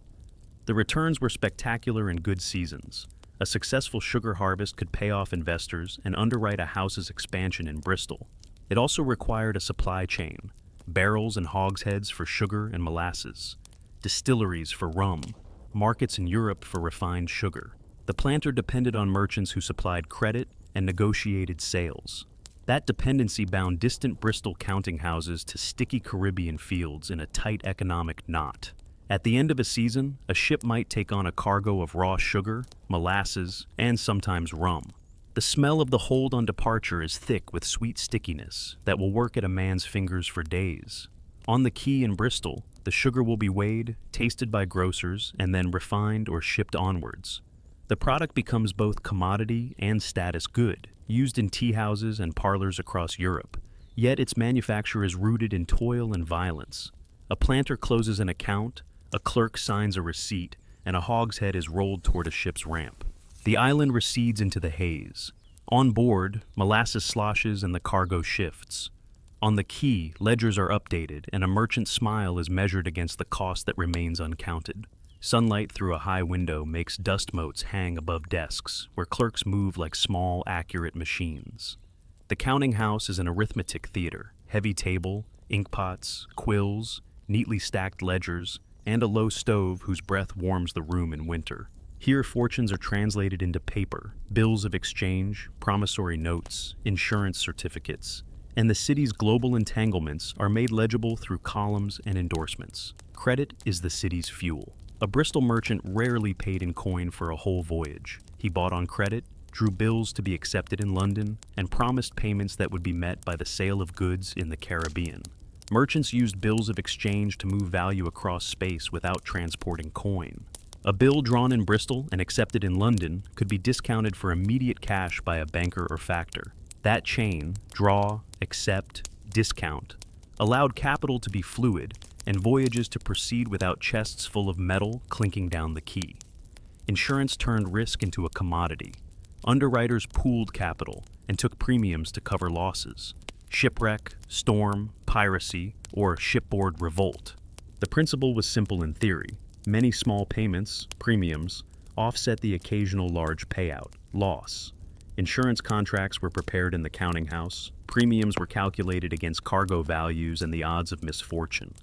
The returns were spectacular in good seasons. A successful sugar harvest could pay off investors and underwrite a house's expansion in Bristol. It also required a supply chain, barrels and hogsheads for sugar and molasses, distilleries for rum, markets in Europe for refined sugar. The planter depended on merchants who supplied credit and negotiated sales. That dependency bound distant Bristol counting houses to sticky Caribbean fields in a tight economic knot. At the end of a season, a ship might take on a cargo of raw sugar, molasses, and sometimes rum. The smell of the hold on departure is thick with sweet stickiness that will work at a man's fingers for days. On the quay in Bristol, the sugar will be weighed, tasted by grocers, and then refined or shipped onwards. The product becomes both commodity and status good, used in tea houses and parlors across Europe. Yet its manufacture is rooted in toil and violence. A planter closes an account, a clerk signs a receipt, and a hogshead is rolled toward a ship's ramp. The island recedes into the haze. On board, molasses sloshes and the cargo shifts. On the quay, ledgers are updated, and a merchant's smile is measured against the cost that remains uncounted. Sunlight through a high window makes dust motes hang above desks, where clerks move like small, accurate machines. The counting house is an arithmetic theater, heavy table, inkpots, quills, neatly stacked ledgers, and a low stove whose breath warms the room in winter. Here fortunes are translated into paper, bills of exchange, promissory notes, insurance certificates, and the city's global entanglements are made legible through columns and endorsements. Credit is the city's fuel. A Bristol merchant rarely paid in coin for a whole voyage. He bought on credit, drew bills to be accepted in London, and promised payments that would be met by the sale of goods in the Caribbean. Merchants used bills of exchange to move value across space without transporting coin. A bill drawn in Bristol and accepted in London could be discounted for immediate cash by a banker or factor. That chain, draw, accept, discount, allowed capital to be fluid and voyages to proceed without chests full of metal clinking down the quay. Insurance turned risk into a commodity. Underwriters pooled capital and took premiums to cover losses. Shipwreck, storm, piracy, or shipboard revolt. The principle was simple in theory. Many small payments, premiums, offset the occasional large payout, loss. Insurance contracts were prepared in the counting house. Premiums were calculated against cargo values and the odds of misfortune.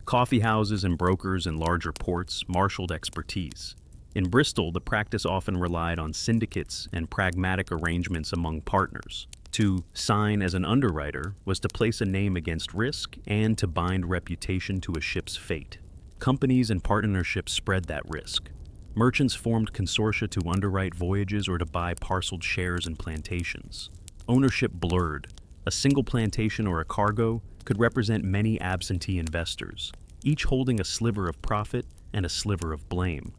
Coffee houses and brokers in larger ports marshaled expertise. In Bristol, the practice often relied on syndicates and pragmatic arrangements among partners. To sign as an underwriter was to place a name against risk and to bind reputation to a ship's fate. Companies and partnerships spread that risk. Merchants formed consortia to underwrite voyages or to buy parceled shares in plantations. Ownership blurred. A single plantation or a cargo could represent many absentee investors, each holding a sliver of profit and a sliver of blame.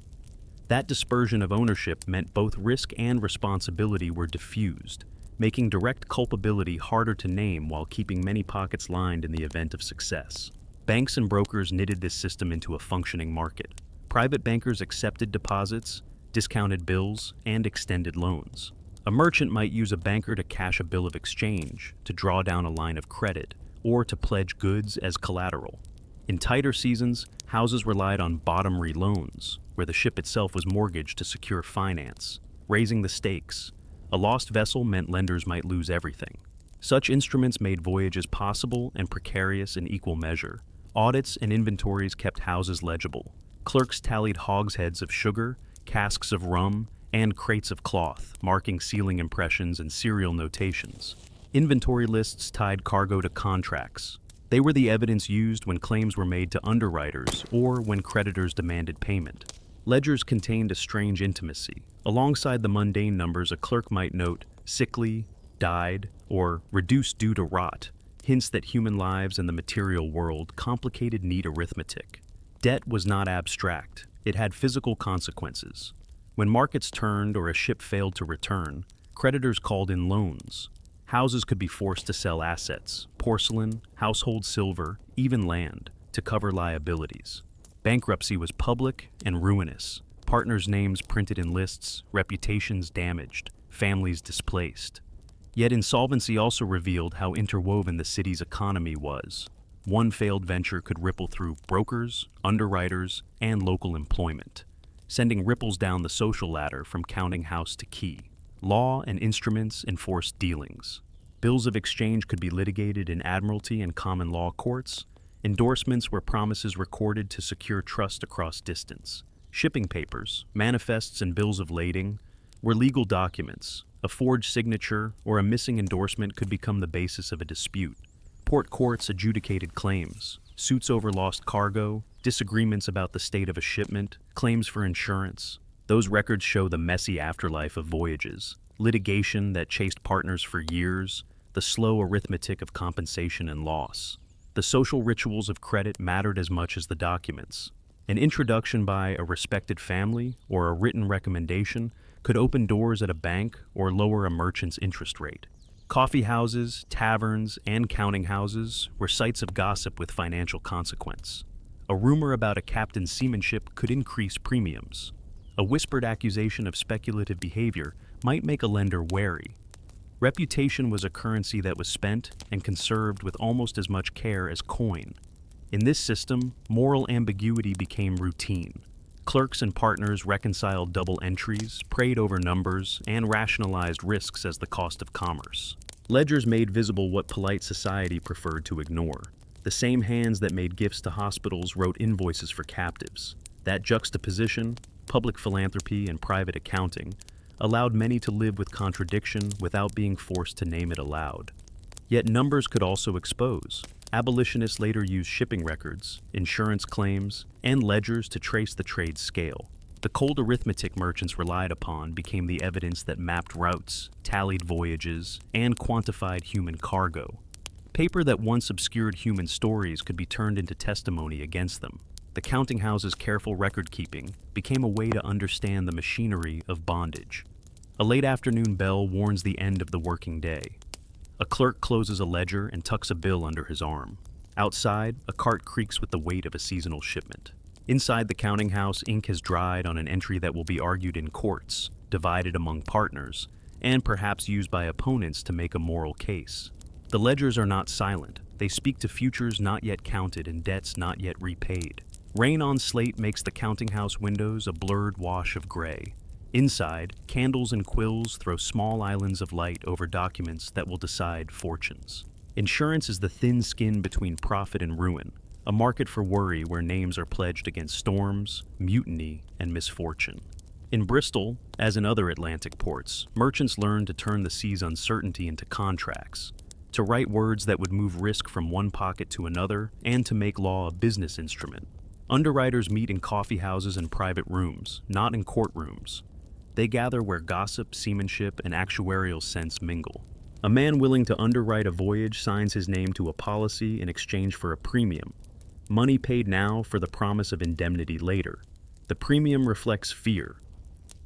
That dispersion of ownership meant both risk and responsibility were diffused, making direct culpability harder to name while keeping many pockets lined in the event of success. Banks and brokers knitted this system into a functioning market. Private bankers accepted deposits, discounted bills, and extended loans. A merchant might use a banker to cash a bill of exchange, to draw down a line of credit, or to pledge goods as collateral. In tighter seasons, houses relied on bottom-ree loans, where the ship itself was mortgaged to secure finance, raising the stakes. A lost vessel meant lenders might lose everything. Such instruments made voyages possible and precarious in equal measure. Audits and inventories kept houses legible. Clerks tallied hogsheads of sugar, casks of rum, and crates of cloth, marking sealing impressions and serial notations. Inventory lists tied cargo to contracts. They were the evidence used when claims were made to underwriters or when creditors demanded payment. Ledgers contained a strange intimacy. Alongside the mundane numbers, a clerk might note sickly, died, or reduced due to rot, hints that human lives in the material world complicated neat arithmetic. Debt was not abstract. It had physical consequences. When markets turned or a ship failed to return, creditors called in loans. Houses could be forced to sell assets, porcelain, household silver, even land, to cover liabilities. Bankruptcy was public and ruinous. Partners' names printed in lists, reputations damaged, families displaced. Yet insolvency also revealed how interwoven the city's economy was. One failed venture could ripple through brokers, underwriters, and local employment, sending ripples down the social ladder from counting house to quay. Law and instruments enforced dealings. Bills of exchange could be litigated in admiralty and common law courts. Endorsements were promises recorded to secure trust across distance. Shipping papers, manifests, and bills of lading were legal documents. A forged signature or a missing endorsement could become the basis of a dispute. Port courts adjudicated claims, suits over lost cargo, disagreements about the state of a shipment, claims for insurance. Those records show the messy afterlife of voyages, litigation that chased partners for years, the slow arithmetic of compensation and loss. The social rituals of credit mattered as much as the documents. An introduction by a respected family or a written recommendation could open doors at a bank or lower a merchant's interest rate. Coffee houses, taverns, and counting houses were sites of gossip with financial consequence. A rumor about a captain's seamanship could increase premiums. A whispered accusation of speculative behavior might make a lender wary. Reputation was a currency that was spent and conserved with almost as much care as coin. In this system, moral ambiguity became routine. Clerks and partners reconciled double entries, prayed over numbers, and rationalized risks as the cost of commerce. Ledgers made visible what polite society preferred to ignore. The same hands that made gifts to hospitals wrote invoices for captives. That juxtaposition, public philanthropy and private accounting, allowed many to live with contradiction without being forced to name it aloud. Yet numbers could also expose. Abolitionists later used shipping records, insurance claims, and ledgers to trace the trade's scale. The cold arithmetic merchants relied upon became the evidence that mapped routes, tallied voyages, and quantified human cargo. Paper that once obscured human stories could be turned into testimony against them. The counting house's careful record-keeping became a way to understand the machinery of bondage. A late afternoon bell warns the end of the working day. A clerk closes a ledger and tucks a bill under his arm. Outside, a cart creaks with the weight of a seasonal shipment. Inside the counting house, ink has dried on an entry that will be argued in courts, divided among partners, and perhaps used by opponents to make a moral case. The ledgers are not silent. They speak to futures not yet counted and debts not yet repaid. Rain on slate makes the counting house windows a blurred wash of gray. Inside, candles and quills throw small islands of light over documents that will decide fortunes. Insurance is the thin skin between profit and ruin, a market for worry where names are pledged against storms, mutiny, and misfortune. In Bristol, as in other Atlantic ports, merchants learned to turn the sea's uncertainty into contracts, to write words that would move risk from one pocket to another, and to make law a business instrument. Underwriters meet in coffee houses and private rooms, not in courtrooms. They gather where gossip, seamanship, and actuarial sense mingle. A man willing to underwrite a voyage signs his name to a policy in exchange for a premium. Money paid now for the promise of indemnity later. The premium reflects fear.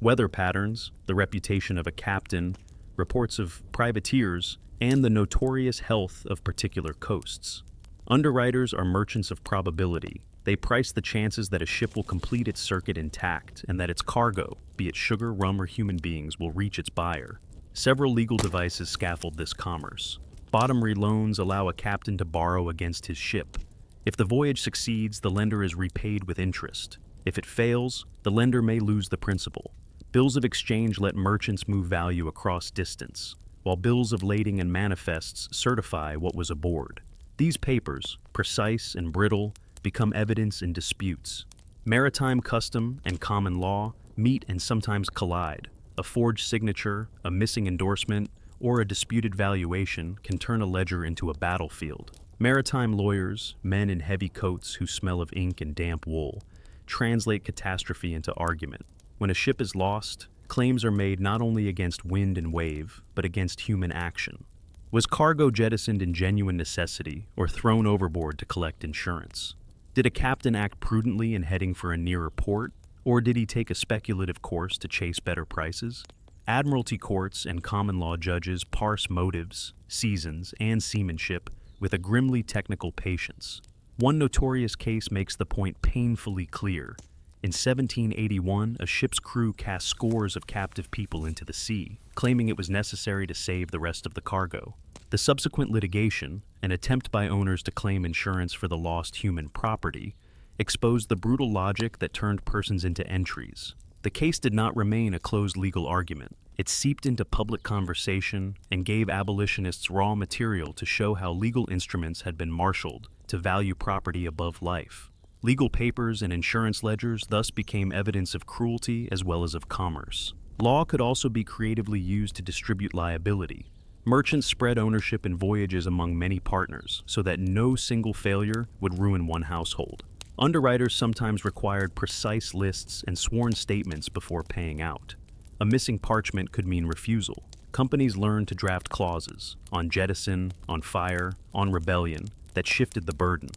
Weather patterns, the reputation of a captain, reports of privateers, and the notorious health of particular coasts. Underwriters are merchants of probability. They price the chances that a ship will complete its circuit intact and that its cargo, be it sugar, rum, or human beings, will reach its buyer. Several legal devices scaffold this commerce. Bottom-rate loans allow a captain to borrow against his ship. If the voyage succeeds, the lender is repaid with interest. If it fails, the lender may lose the principal. Bills of exchange let merchants move value across distance, while bills of lading and manifests certify what was aboard. These papers, precise and brittle, become evidence in disputes. Maritime custom and common law meet and sometimes collide. A forged signature, a missing endorsement, or a disputed valuation can turn a ledger into a battlefield. Maritime lawyers, men in heavy coats who smell of ink and damp wool, translate catastrophe into argument. When a ship is lost, claims are made not only against wind and wave, but against human action. Was cargo jettisoned in genuine necessity or thrown overboard to collect insurance? Did a captain act prudently in heading for a nearer port, or did he take a speculative course to chase better prices? Admiralty courts and common law judges parse motives, seasons, and seamanship with a grimly technical patience. One notorious case makes the point painfully clear. In 1781, a ship's crew cast scores of captive people into the sea, claiming it was necessary to save the rest of the cargo. The subsequent litigation, an attempt by owners to claim insurance for the lost human property, exposed the brutal logic that turned persons into entries. The case did not remain a closed legal argument. It seeped into public conversation and gave abolitionists raw material to show how legal instruments had been marshaled to value property above life. Legal papers and insurance ledgers thus became evidence of cruelty as well as of commerce. Law could also be creatively used to distribute liability. Merchants spread ownership in voyages among many partners so that no single failure would ruin one household. Underwriters sometimes required precise lists and sworn statements before paying out. A missing parchment could mean refusal. Companies learned to draft clauses on jettison, on fire, on rebellion that shifted the burden.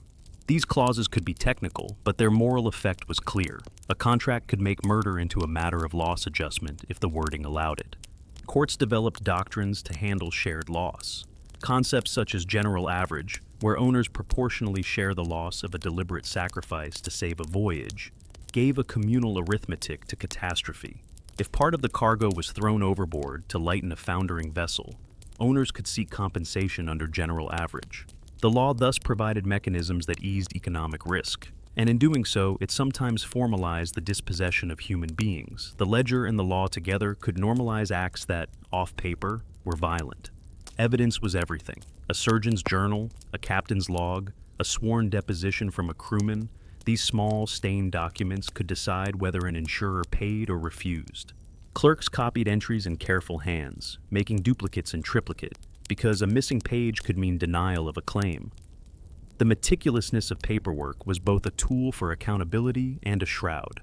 These clauses could be technical, but their moral effect was clear. A contract could make murder into a matter of loss adjustment if the wording allowed it. Courts developed doctrines to handle shared loss. Concepts such as general average, where owners proportionally share the loss of a deliberate sacrifice to save a voyage, gave a communal arithmetic to catastrophe. If part of the cargo was thrown overboard to lighten a foundering vessel, owners could seek compensation under general average. The law thus provided mechanisms that eased economic risk, and in doing so, it sometimes formalized the dispossession of human beings. The ledger and the law together could normalize acts that, off paper, were violent. Evidence was everything. A surgeon's journal, a captain's log, a sworn deposition from a crewman. These small, stained documents could decide whether an insurer paid or refused. Clerks copied entries in careful hands, making duplicates in triplicate, because a missing page could mean denial of a claim. The meticulousness of paperwork was both a tool for accountability and a shroud.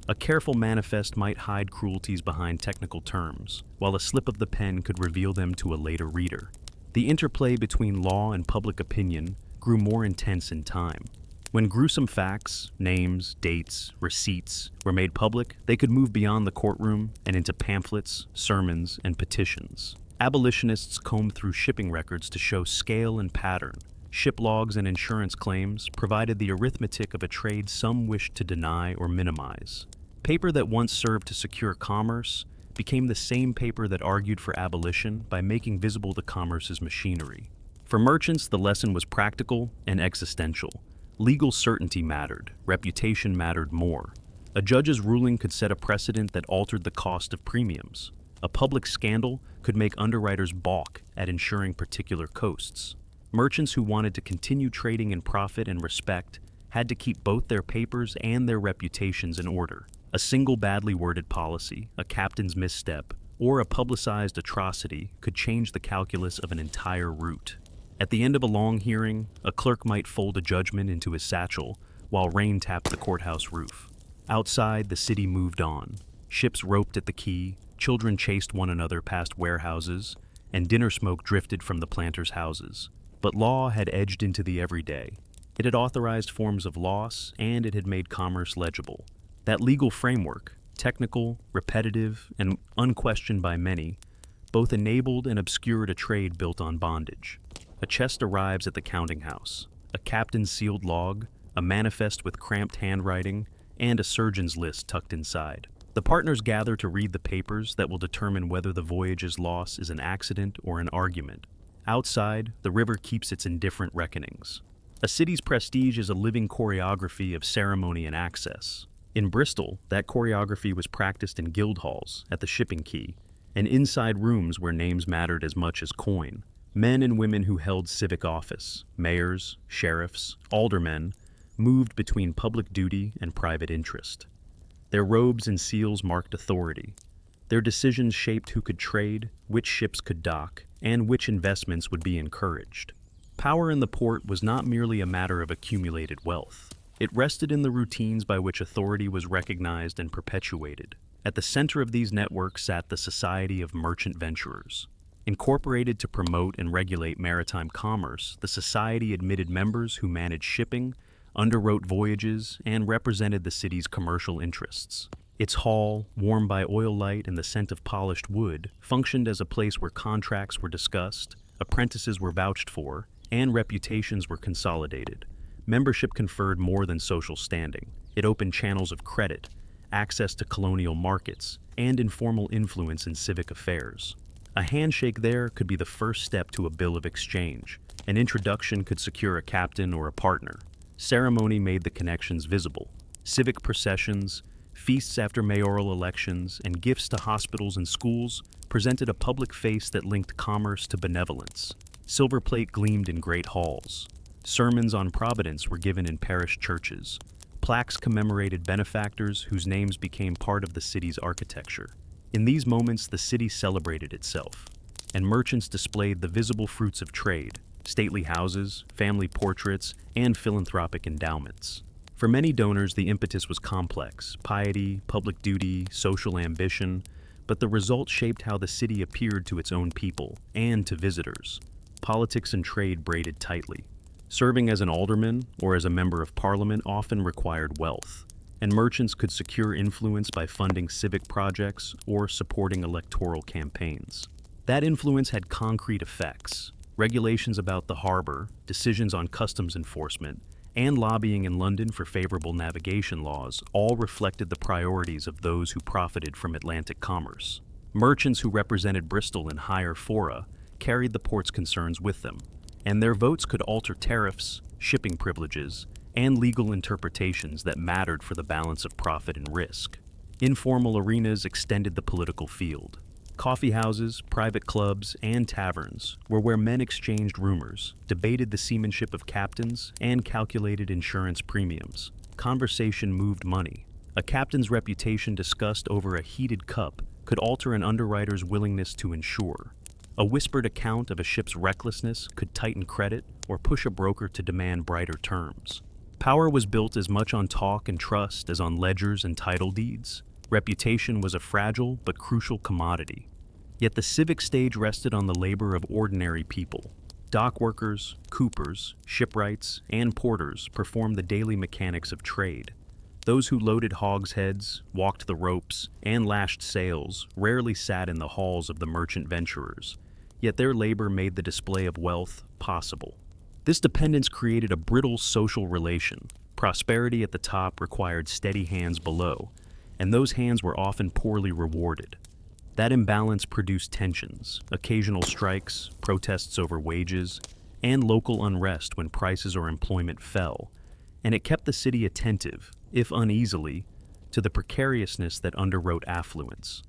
A careful manifest might hide cruelties behind technical terms, while a slip of the pen could reveal them to a later reader. The interplay between law and public opinion grew more intense in time. When gruesome facts, names, dates, receipts were made public, they could move beyond the courtroom and into pamphlets, sermons, and petitions. Abolitionists combed through shipping records to show scale and pattern. Ship logs and insurance claims provided the arithmetic of a trade some wished to deny or minimize. Paper that once served to secure commerce became the same paper that argued for abolition by making visible the commerce's machinery. For merchants, the lesson was practical and existential. Legal certainty mattered, reputation mattered more. A judge's ruling could set a precedent that altered the cost of premiums. A public scandal could make underwriters balk at insuring particular coasts. Merchants who wanted to continue trading in profit and respect had to keep both their papers and their reputations in order. A single badly worded policy, a captain's misstep, or a publicized atrocity could change the calculus of an entire route. At the end of a long hearing, a clerk might fold a judgment into his satchel while rain tapped the courthouse roof. Outside, the city moved on. Ships roped at the quay, children chased one another past warehouses, and dinner smoke drifted from the planters' houses. But law had edged into the everyday. It had authorized forms of loss, and it had made commerce legible. That legal framework, technical, repetitive, and unquestioned by many, both enabled and obscured a trade built on bondage. A chest arrives at the counting house, a captain's sealed log, a manifest with cramped handwriting, and a surgeon's list tucked inside. The partners gather to read the papers that will determine whether the voyage's loss is an accident or an argument. Outside, the river keeps its indifferent reckonings. A city's prestige is a living choreography of ceremony and access. In Bristol, that choreography was practiced in guild halls, at the shipping quay, and inside rooms where names mattered as much as coin. Men and women who held civic office, mayors, sheriffs, aldermen, moved between public duty and private interest. Their robes and seals marked authority. Their decisions shaped who could trade, which ships could dock, and which investments would be encouraged. Power in the port was not merely a matter of accumulated wealth. It rested in the routines by which authority was recognized and perpetuated. At the center of these networks sat the Society of Merchant Venturers. Incorporated to promote and regulate maritime commerce, the society admitted members who managed shipping, underwrote voyages, and represented the city's commercial interests. Its hall, warmed by oil light and the scent of polished wood, functioned as a place where contracts were discussed, apprentices were vouched for, and reputations were consolidated. Membership conferred more than social standing. It opened channels of credit, access to colonial markets, and informal influence in civic affairs. A handshake there could be the first step to a bill of exchange. An introduction could secure a captain or a partner. Ceremony made the connections visible. Civic processions, feasts after mayoral elections, and gifts to hospitals and schools presented a public face that linked commerce to benevolence. Silver plate gleamed in great halls. Sermons on Providence were given in parish churches. Plaques commemorated benefactors whose names became part of the city's architecture. In these moments, the city celebrated itself, and merchants displayed the visible fruits of trade: stately houses, family portraits, and philanthropic endowments. For many donors, the impetus was complex: piety, public duty, social ambition, but the result shaped how the city appeared to its own people and to visitors. Politics and trade braided tightly. Serving as an alderman or as a member of parliament often required wealth, and merchants could secure influence by funding civic projects or supporting electoral campaigns. That influence had concrete effects. Regulations about the harbor, decisions on customs enforcement, and lobbying in London for favorable navigation laws all reflected the priorities of those who profited from Atlantic commerce. Merchants who represented Bristol in higher fora carried the port's concerns with them, and their votes could alter tariffs, shipping privileges, and legal interpretations that mattered for the balance of profit and risk. Informal arenas extended the political field. Coffee houses, private clubs, and taverns were where men exchanged rumors, debated the seamanship of captains, and calculated insurance premiums. Conversation moved money. A captain's reputation discussed over a heated cup could alter an underwriter's willingness to insure. A whispered account of a ship's recklessness could tighten credit or push a broker to demand brighter terms. Power was built as much on talk and trust as on ledgers and title deeds. Reputation was a fragile but crucial commodity. Yet the civic stage rested on the labor of ordinary people. Dock workers, coopers, shipwrights, and porters performed the daily mechanics of trade. Those who loaded hogsheads, walked the ropes, and lashed sails rarely sat in the halls of the merchant venturers. yet their labor made the display of wealth possible. This dependence created a brittle social relation. Prosperity at the top required steady hands below, and those hands were often poorly rewarded. That imbalance produced tensions, occasional strikes, protests over wages, and local unrest when prices or employment fell, and it kept the city attentive, if uneasily, to the precariousness that underwrote affluence.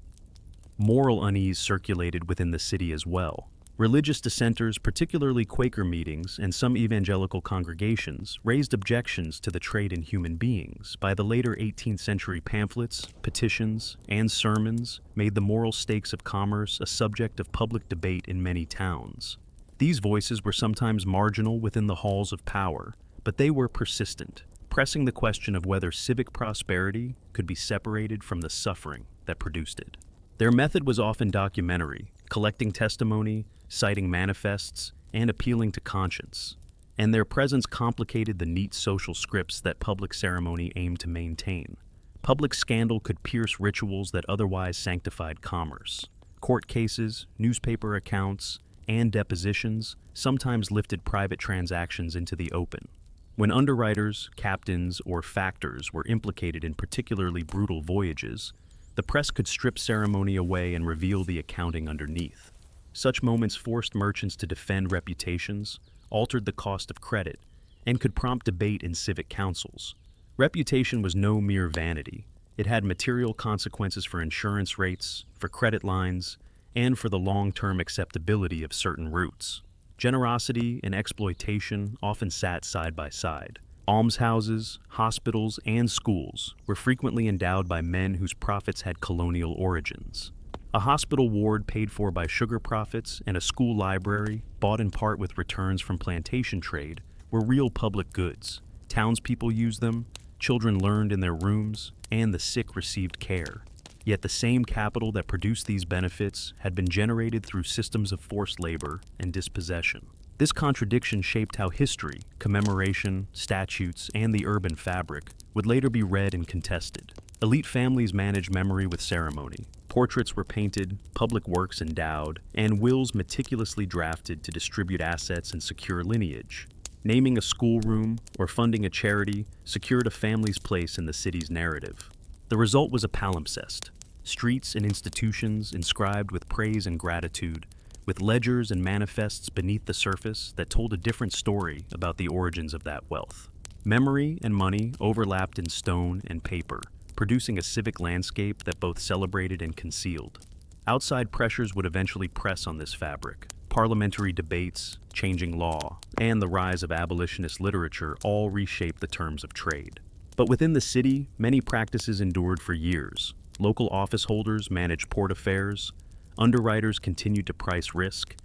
Moral unease circulated within the city as well. Religious dissenters, particularly Quaker meetings and some evangelical congregations, raised objections to the trade in human beings. By the later 18th century, pamphlets, petitions, and sermons made the moral stakes of commerce a subject of public debate in many towns. These voices were sometimes marginal within the halls of power, but they were persistent, pressing the question of whether civic prosperity could be separated from the suffering that produced it. Their method was often documentary, collecting testimony, citing manifests, and appealing to conscience. And their presence complicated the neat social scripts that public ceremony aimed to maintain. Public scandal could pierce rituals that otherwise sanctified commerce. Court cases, newspaper accounts, and depositions sometimes lifted private transactions into the open. When underwriters, captains, or factors were implicated in particularly brutal voyages, the press could strip ceremony away and reveal the accounting underneath. Such moments forced merchants to defend reputations, altered the cost of credit, and could prompt debate in civic councils. Reputation was no mere vanity. It had material consequences for insurance rates, for credit lines, and for the long-term acceptability of certain routes. Generosity and exploitation often sat side by side. Almshouses, hospitals, and schools were frequently endowed by men whose profits had colonial origins. A hospital ward paid for by sugar profits and a school library, bought in part with returns from plantation trade, were real public goods. Townspeople used them, children learned in their rooms, and the sick received care. Yet the same capital that produced these benefits had been generated through systems of forced labor and dispossession. This contradiction shaped how history, commemoration, statutes, and the urban fabric would later be read and contested. Elite families managed memory with ceremony. Portraits were painted, public works endowed, and wills meticulously drafted to distribute assets and secure lineage. Naming a schoolroom or funding a charity secured a family's place in the city's narrative. The result was a palimpsest. Streets and institutions inscribed with praise and gratitude, with ledgers and manifests beneath the surface that told a different story about the origins of that wealth. Memory and money overlapped in stone and paper, producing a civic landscape that both celebrated and concealed. Outside pressures would eventually press on this fabric. Parliamentary debates, changing law, and the rise of abolitionist literature all reshaped the terms of trade. But within the city, many practices endured for years. Local office holders managed port affairs, underwriters continued to price risk,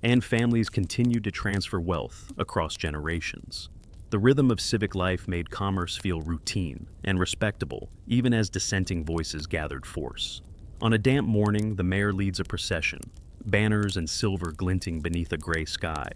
and families continued to transfer wealth across generations. The rhythm of civic life made commerce feel routine and respectable, even as dissenting voices gathered force. On a damp morning, the mayor leads a procession, banners and silver glinting beneath a gray sky.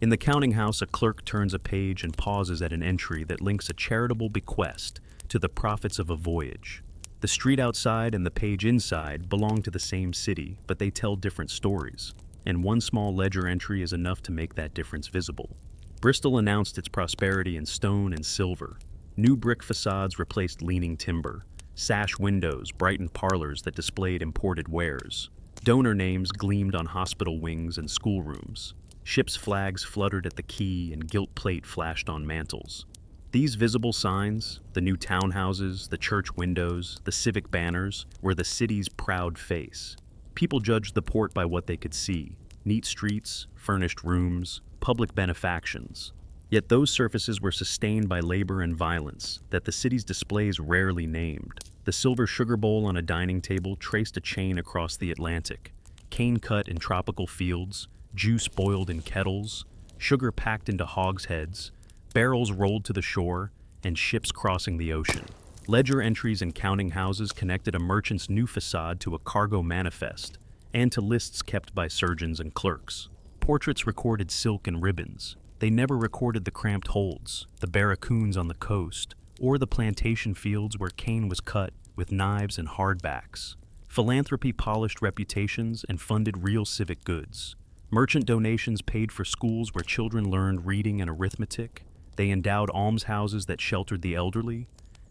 In the counting house, a clerk turns a page and pauses at an entry that links a charitable bequest to the profits of a voyage. The street outside and the page inside belong to the same city, but they tell different stories, and one small ledger entry is enough to make that difference visible. Bristol announced its prosperity in stone and silver. New brick facades replaced leaning timber. Sash windows brightened parlors that displayed imported wares. Donor names gleamed on hospital wings and schoolrooms. Ships' flags fluttered at the quay and gilt plate flashed on mantels. These visible signs, the new townhouses, the church windows, the civic banners, were the city's proud face. People judged the port by what they could see: neat streets, furnished rooms, public benefactions. Yet those surfaces were sustained by labor and violence that the city's displays rarely named. The silver sugar bowl on a dining table traced a chain across the Atlantic. Cane cut in tropical fields, juice boiled in kettles, sugar packed into hogsheads, barrels rolled to the shore, and ships crossing the ocean. Ledger entries in counting houses connected a merchant's new facade to a cargo manifest, and to lists kept by surgeons and clerks. Portraits recorded silk and ribbons. They never recorded the cramped holds, the barracoons on the coast, or the plantation fields where cane was cut with knives and hardbacks. Philanthropy polished reputations and funded real civic goods. Merchant donations paid for schools where children learned reading and arithmetic. They endowed almshouses that sheltered the elderly.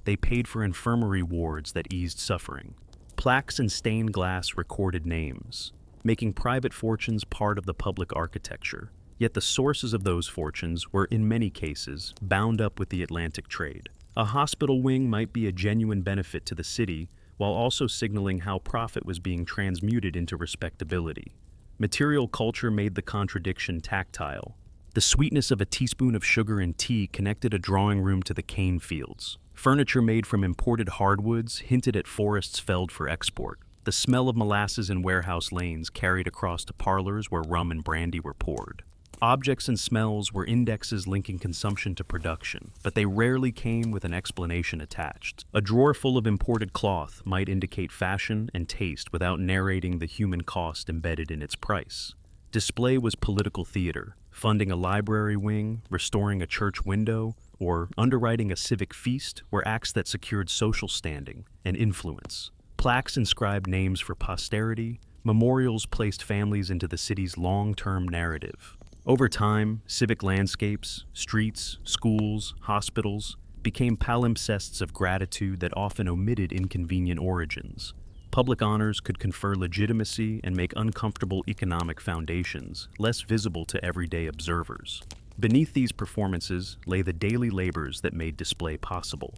They paid for infirmary wards that eased suffering. Plaques in stained glass recorded names, making private fortunes part of the public architecture. Yet the sources of those fortunes were, in many cases, bound up with the Atlantic trade. A hospital wing might be a genuine benefit to the city, while also signaling how profit was being transmuted into respectability. Material culture made the contradiction tactile. The sweetness of a teaspoon of sugar in tea connected a drawing room to the cane fields. Furniture made from imported hardwoods hinted at forests felled for export. The smell of molasses in warehouse lanes carried across to parlors where rum and brandy were poured. Objects and smells were indexes linking consumption to production, but they rarely came with an explanation attached. A drawer full of imported cloth might indicate fashion and taste without narrating the human cost embedded in its price. Display was political theater, funding a library wing, restoring a church window, or underwriting a civic feast were acts that secured social standing and influence. Plaques inscribed names for posterity, memorials placed families into the city's long-term narrative. Over time, civic landscapes, streets, schools, hospitals became palimpsests of gratitude that often omitted inconvenient origins. Public honors could confer legitimacy and make uncomfortable economic foundations less visible to everyday observers. Beneath these performances lay the daily labors that made display possible.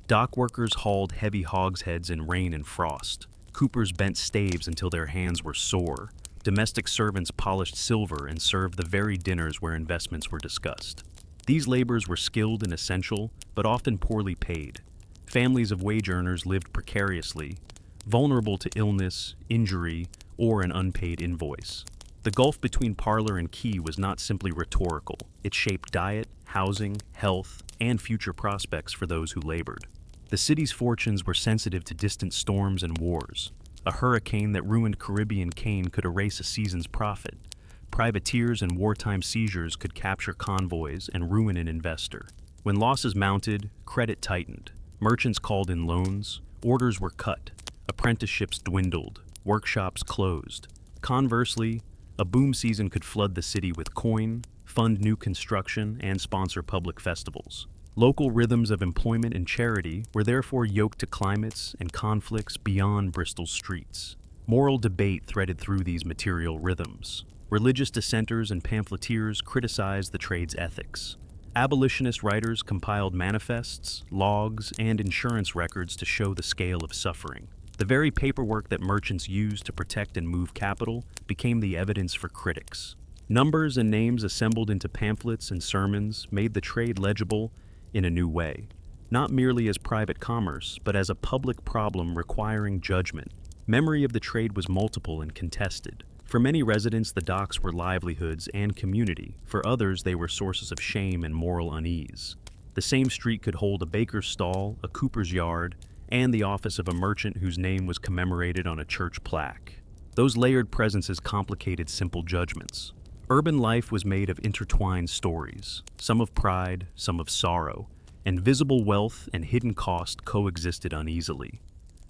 Dock workers hauled heavy hogsheads in rain and frost. Coopers bent staves until their hands were sore. Domestic servants polished silver and served the very dinners where investments were discussed. These labors were skilled and essential, but often poorly paid. Families of wage earners lived precariously, vulnerable to illness, injury, or an unpaid invoice. The gulf between parlor and quay was not simply rhetorical. It shaped diet, housing, health, and future prospects for those who labored. The city's fortunes were sensitive to distant storms and wars. A hurricane that ruined Caribbean cane could erase a season's profit. Privateers and wartime seizures could capture convoys and ruin an investor. When losses mounted, credit tightened. Merchants called in loans, orders were cut, apprenticeships dwindled, workshops closed. Conversely, a boom season could flood the city with coin, fund new construction, and sponsor public festivals. Local rhythms of employment and charity were therefore yoked to climates and conflicts beyond Bristol's streets. Moral debate threaded through these material rhythms. Religious dissenters and pamphleteers criticized the trade's ethics. Abolitionist writers compiled manifests, logs, and insurance records to show the scale of suffering. The very paperwork that merchants used to protect and move capital became the evidence for critics. Numbers and names assembled into pamphlets and sermons made the trade legible in a new way, not merely as private commerce, but as a public problem requiring judgment. Memory of the trade was multiple and contested. For many residents, the docks were livelihoods and community. For others, they were sources of shame and moral unease. The same street could hold a baker's stall, a cooper's yard, and the office of a merchant whose name was commemorated on a church plaque. Those layered presences complicated simple judgments. Urban life was made of intertwined stories, some of pride, some of sorrow, and visible wealth and hidden cost coexisted uneasily.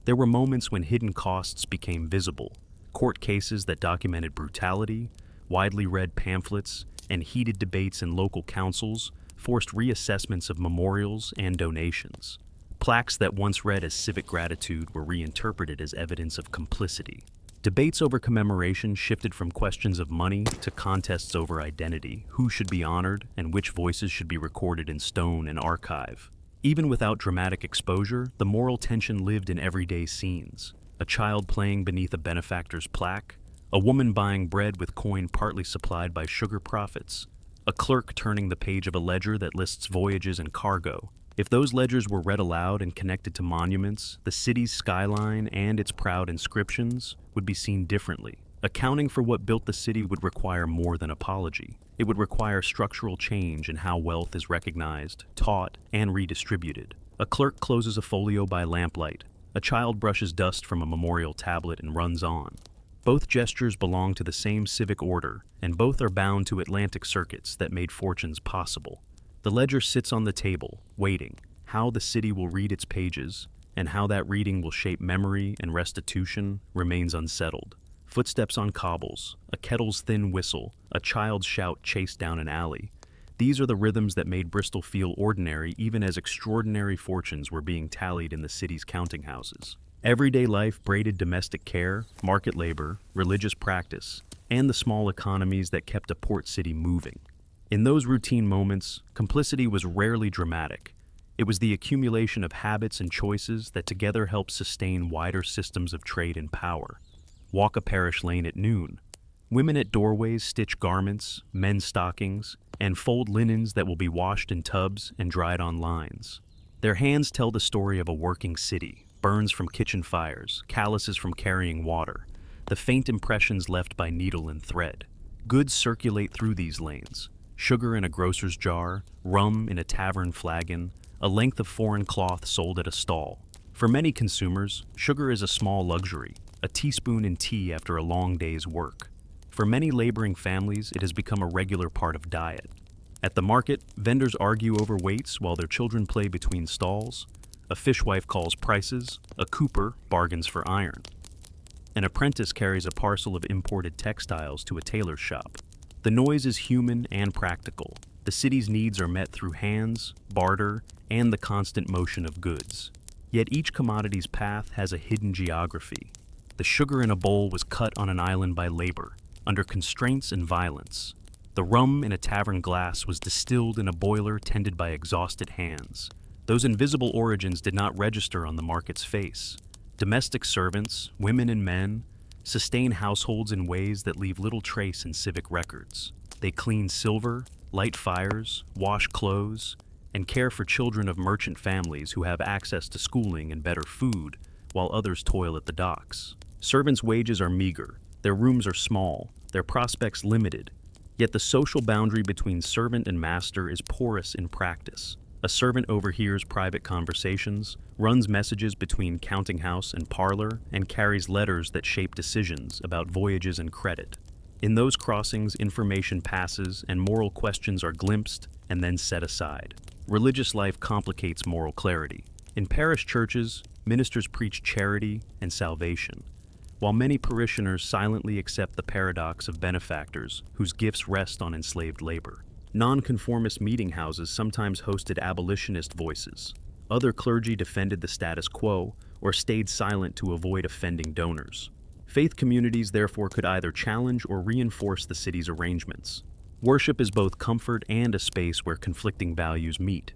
There were moments when hidden costs became visible, court cases that documented brutality, widely read pamphlets, and heated debates in local councils forced reassessments of memorials and donations. Plaques that once read as civic gratitude were reinterpreted as evidence of complicity. Debates over commemoration shifted from questions of money to contests over identity, who should be honored, and which voices should be recorded in stone and archive. Even without dramatic exposure, the moral tension lived in everyday scenes. A child playing beneath a benefactor's plaque, a woman buying bread with coin partly supplied by sugar profits, a clerk turning the page of a ledger that lists voyages and cargo. If those ledgers were read aloud and connected to monuments, the city's skyline and its proud inscriptions would be seen differently. Accounting for what built the city would require more than apology. It would require structural change in how wealth is recognized, taught, and redistributed. A clerk closes a folio by lamplight. A child brushes dust from a memorial tablet and runs on. Both gestures belong to the same civic order, and both are bound to Atlantic circuits that made fortunes possible. The ledger sits on the table, waiting. How the city will read its pages, and how that reading will shape memory and restitution, remains unsettled. Footsteps on cobbles, a kettle's thin whistle, a child's shout chased down an alley. These are the rhythms that made Bristol feel ordinary even as extraordinary fortunes were being tallied in the city's counting houses. Everyday life braided domestic care, market labor, religious practice, and the small economies that kept a port city moving. In those routine moments, complicity was rarely dramatic. It was the accumulation of habits and choices that together helped sustain wider systems of trade and power. Walk a parish lane at noon. Women at doorways stitch garments, mend stockings, and fold linens that will be washed in tubs and dried on lines. Their hands tell the story of a working city, burns from kitchen fires, calluses from carrying water, the faint impressions left by needle and thread. Goods circulate through these lanes. Sugar in a grocer's jar, rum in a tavern flagon, a length of foreign cloth sold at a stall. For many consumers, sugar is a small luxury, a teaspoon in tea after a long day's work. For many laboring families, it has become a regular part of diet. At the market, vendors argue over weights while their children play between stalls. A fishwife calls prices, a cooper bargains for iron. An apprentice carries a parcel of imported textiles to a tailor's shop. The noise is human and practical. The city's needs are met through hands, barter, and the constant motion of goods. Yet each commodity's path has a hidden geography. The sugar in a bowl was cut on an island by labor, under constraints and violence. The rum in a tavern glass was distilled in a boiler tended by exhausted hands. Those invisible origins did not register on the market's face. Domestic servants, women and men, sustain households in ways that leave little trace in civic records. They clean silver, light fires, wash clothes, and care for children of merchant families who have access to schooling and better food, while others toil at the docks. Servants' wages are meager, their rooms are small, their prospects limited, yet the social boundary between servant and master is porous in practice. A servant overhears private conversations, runs messages between counting house and parlor, and carries letters that shape decisions about voyages and credit. In those crossings, information passes and moral questions are glimpsed and then set aside. Religious life complicates moral clarity. In parish churches, ministers preach charity and salvation, while many parishioners silently accept the paradox of benefactors whose gifts rest on enslaved labor. Nonconformist meeting houses sometimes hosted abolitionist voices. Other clergy defended the status quo or stayed silent to avoid offending donors. Faith communities therefore could either challenge or reinforce the city's arrangements. Worship is both comfort and a space where conflicting values meet,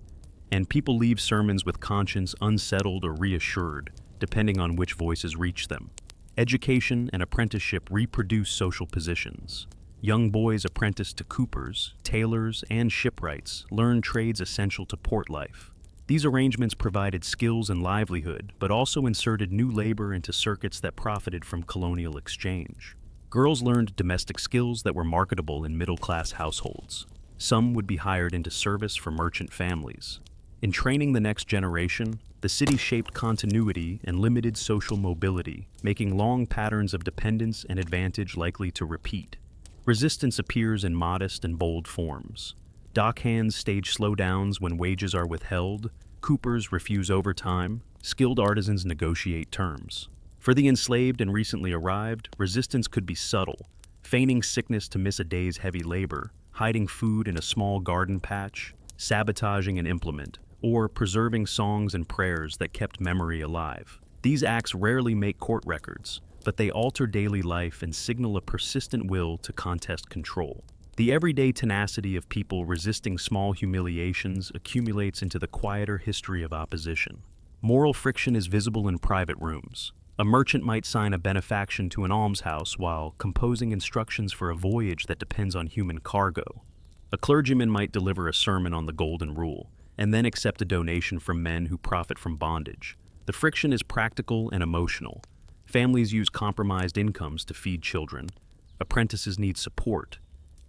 and people leave sermons with conscience unsettled or reassured, depending on which voices reach them. Education and apprenticeship reproduce social positions. Young boys apprenticed to coopers, tailors, and shipwrights learn trades essential to port life. These arrangements provided skills and livelihood, but also inserted new labor into circuits that profited from colonial exchange. Girls learned domestic skills that were marketable in middle-class households. Some would be hired into service for merchant families. In training the next generation, the city shaped continuity and limited social mobility, making long patterns of dependence and advantage likely to repeat. Resistance appears in modest and bold forms. Dockhands stage slowdowns when wages are withheld, coopers refuse overtime, skilled artisans negotiate terms. For the enslaved and recently arrived, resistance could be subtle, feigning sickness to miss a day's heavy labor, hiding food in a small garden patch, sabotaging an implement, or preserving songs and prayers that kept memory alive. These acts rarely make court records, but they alter daily life and signal a persistent will to contest control. The everyday tenacity of people resisting small humiliations accumulates into the quieter history of opposition. Moral friction is visible in private rooms. A merchant might sign a benefaction to an almshouse while composing instructions for a voyage that depends on human cargo. A clergyman might deliver a sermon on the Golden Rule, and then accept a donation from men who profit from bondage. The friction is practical and emotional. Families use compromised incomes to feed children, apprentices need support,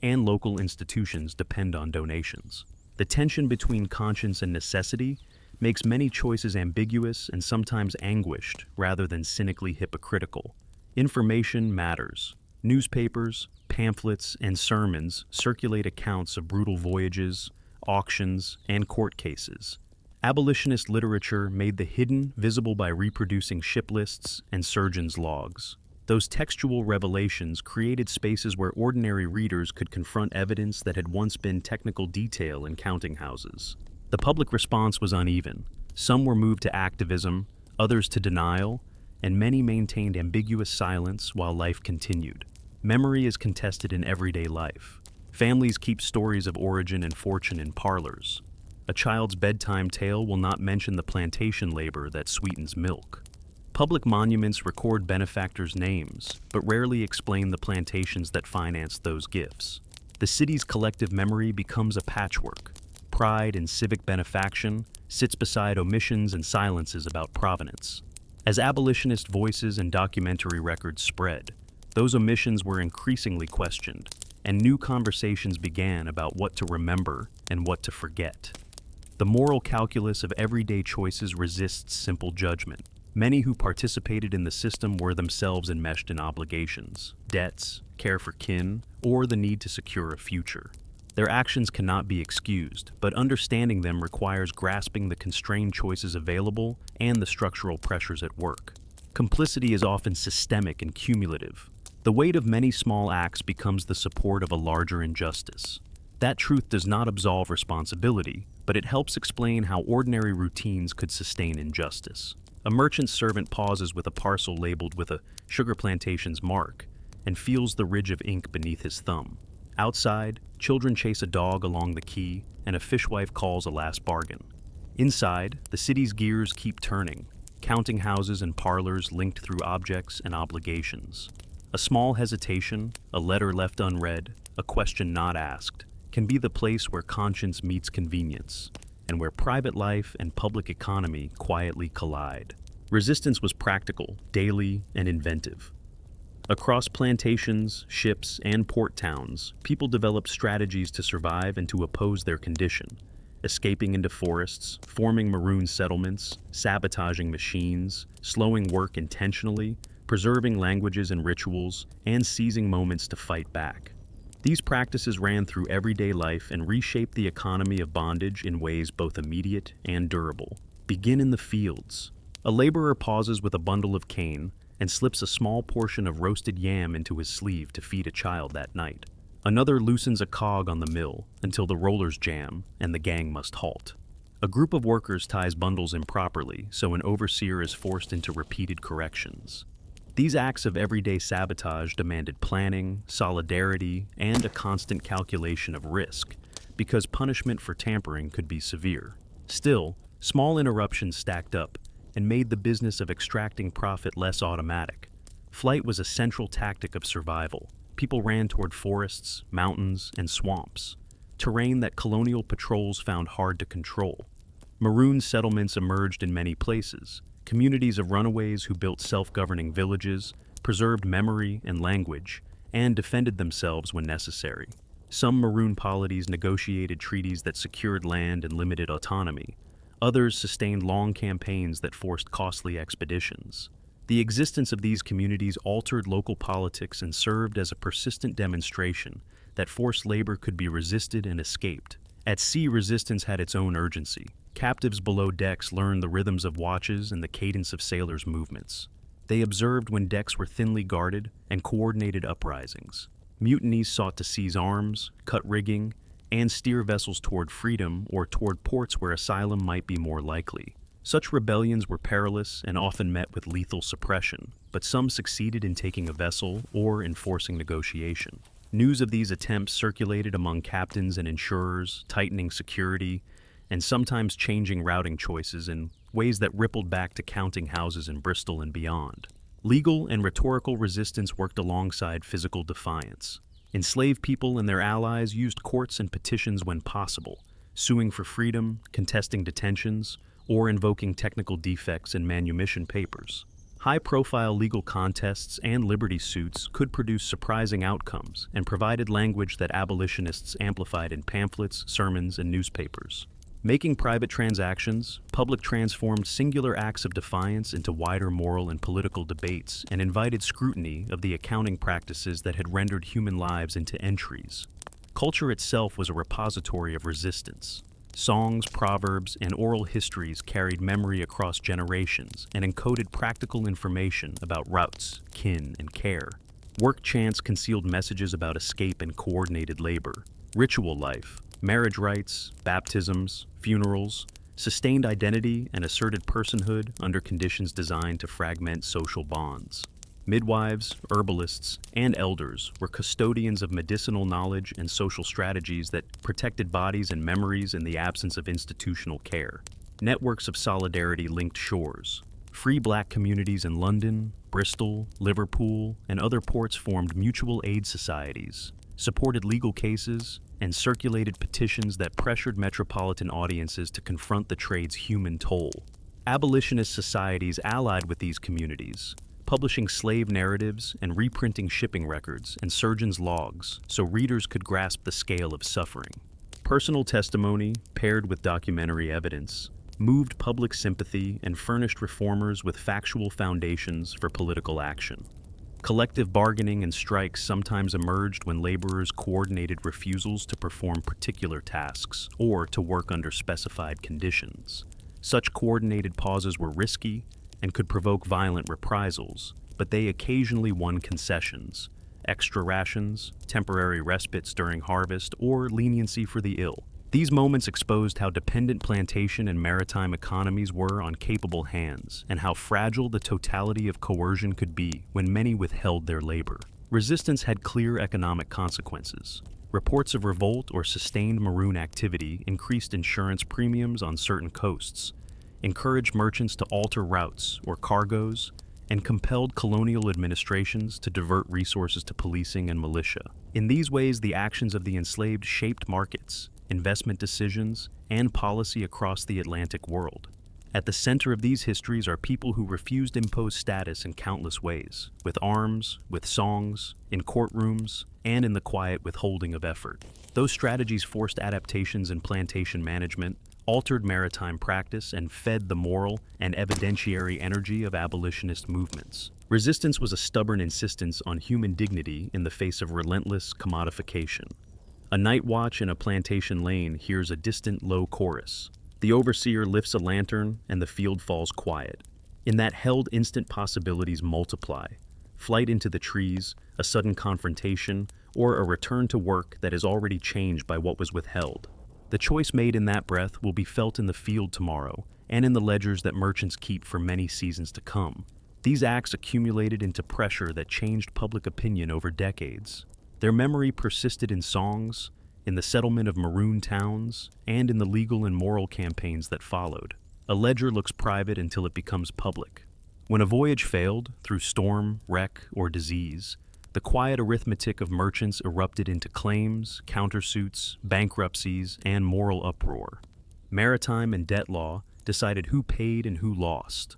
and local institutions depend on donations. The tension between conscience and necessity makes many choices ambiguous and sometimes anguished rather than cynically hypocritical. Information matters. Newspapers, pamphlets, and sermons circulate accounts of brutal voyages, auctions, and court cases. Abolitionist literature made the hidden visible by reproducing ship lists and surgeons' logs. Those textual revelations created spaces where ordinary readers could confront evidence that had once been technical detail in counting houses. The public response was uneven. Some were moved to activism, others to denial, and many maintained ambiguous silence while life continued. Memory is contested in everyday life. Families keep stories of origin and fortune in parlors. A child's bedtime tale will not mention the plantation labor that sweetens milk. Public monuments record benefactors' names, but rarely explain the plantations that financed those gifts. The city's collective memory becomes a patchwork. Pride in civic benefaction sits beside omissions and silences about provenance. As abolitionist voices and documentary records spread, those omissions were increasingly questioned, and new conversations began about what to remember and what to forget. The moral calculus of everyday choices resists simple judgment. Many who participated in the system were themselves enmeshed in obligations, debts, care for kin, or the need to secure a future. Their actions cannot be excused, but understanding them requires grasping the constrained choices available and the structural pressures at work. Complicity is often systemic and cumulative. The weight of many small acts becomes the support of a larger injustice. That truth does not absolve responsibility, but it helps explain how ordinary routines could sustain injustice. A merchant servant pauses with a parcel labeled with a sugar plantation's mark and feels the ridge of ink beneath his thumb. Outside, children chase a dog along the quay and a fishwife calls a last bargain. Inside, the city's gears keep turning, counting houses and parlors linked through objects and obligations. A small hesitation, a letter left unread, a question not asked, can be the place where conscience meets convenience, and where private life and public economy quietly collide. Resistance was practical, daily, and inventive. Across plantations, ships, and port towns, people developed strategies to survive and to oppose their condition, escaping into forests, forming maroon settlements, sabotaging machines, slowing work intentionally, preserving languages and rituals, and seizing moments to fight back. These practices ran through everyday life and reshaped the economy of bondage in ways both immediate and durable. Begin in the fields. A laborer pauses with a bundle of cane and slips a small portion of roasted yam into his sleeve to feed a child that night. Another loosens a cog on the mill until the rollers jam and the gang must halt. A group of workers ties bundles improperly, so an overseer is forced into repeated corrections. These acts of everyday sabotage demanded planning, solidarity, and a constant calculation of risk, because punishment for tampering could be severe. Still, small interruptions stacked up and made the business of extracting profit less automatic. Flight was a central tactic of survival. People ran toward forests, mountains, and swamps, terrain that colonial patrols found hard to control. Maroon settlements emerged in many places, communities of runaways who built self-governing villages, preserved memory and language, and defended themselves when necessary. Some Maroon polities negotiated treaties that secured land and limited autonomy. Others sustained long campaigns that forced costly expeditions. The existence of these communities altered local politics and served as a persistent demonstration that forced labor could be resisted and escaped. At sea, resistance had its own urgency. Captives below decks learned the rhythms of watches and the cadence of sailors' movements. They observed when decks were thinly guarded and coordinated uprisings. Mutinies sought to seize arms, cut rigging, and steer vessels toward freedom or toward ports where asylum might be more likely. Such rebellions were perilous and often met with lethal suppression, but some succeeded in taking a vessel or in forcing negotiation. News of these attempts circulated among captains and insurers, tightening security, and sometimes changing routing choices in ways that rippled back to counting houses in Bristol and beyond. Legal and rhetorical resistance worked alongside physical defiance. Enslaved people and their allies used courts and petitions when possible, suing for freedom, contesting detentions, or invoking technical defects in manumission papers. High-profile legal contests and liberty suits could produce surprising outcomes and provided language that abolitionists amplified in pamphlets, sermons, and newspapers. Making private transactions, public transformed singular acts of defiance into wider moral and political debates and invited scrutiny of the accounting practices that had rendered human lives into entries. Culture itself was a repository of resistance. Songs, proverbs, and oral histories carried memory across generations and encoded practical information about routes, kin, and care. Work chants concealed messages about escape and coordinated labor. Ritual life, marriage rites, baptisms, funerals, sustained identity and asserted personhood under conditions designed to fragment social bonds. Midwives, herbalists, and elders were custodians of medicinal knowledge and social strategies that protected bodies and memories in the absence of institutional care. Networks of solidarity linked shores. Free black communities in London, Bristol, Liverpool, and other ports formed mutual aid societies, supported legal cases, and circulated petitions that pressured metropolitan audiences to confront the trade's human toll. Abolitionist societies allied with these communities, publishing slave narratives and reprinting shipping records and surgeons' logs so readers could grasp the scale of suffering. Personal testimony, paired with documentary evidence, moved public sympathy and furnished reformers with factual foundations for political action. Collective bargaining and strikes sometimes emerged when laborers coordinated refusals to perform particular tasks or to work under specified conditions. Such coordinated pauses were risky and could provoke violent reprisals, but they occasionally won concessions, extra rations, temporary respites during harvest, or leniency for the ill. These moments exposed how dependent plantation and maritime economies were on capable hands, and how fragile the totality of coercion could be when many withheld their labor. Resistance had clear economic consequences. Reports of revolt or sustained maroon activity increased insurance premiums on certain coasts, encouraged merchants to alter routes or cargoes, and compelled colonial administrations to divert resources to policing and militia. In these ways, the actions of the enslaved shaped markets, investment decisions, and policy across the Atlantic world. At the center of these histories are people who refused imposed status in countless ways, with arms, with songs, in courtrooms, and in the quiet withholding of effort. Those strategies forced adaptations in plantation management, altered maritime practice, and fed the moral and evidentiary energy of abolitionist movements. Resistance was a stubborn insistence on human dignity in the face of relentless commodification. A night watch in a plantation lane hears a distant low chorus. The overseer lifts a lantern and the field falls quiet. In that held instant, possibilities multiply. Flight into the trees, a sudden confrontation, or a return to work that is already changed by what was withheld. The choice made in that breath will be felt in the field tomorrow, and in the ledgers that merchants keep for many seasons to come. These acts accumulated into pressure that changed public opinion over decades. Their memory persisted in songs, in the settlement of maroon towns, and in the legal and moral campaigns that followed. A ledger looks private until it becomes public. When a voyage failed, through storm, wreck, or disease, the quiet arithmetic of merchants erupted into claims, countersuits, bankruptcies, and moral uproar. Maritime and debt law decided who paid and who lost.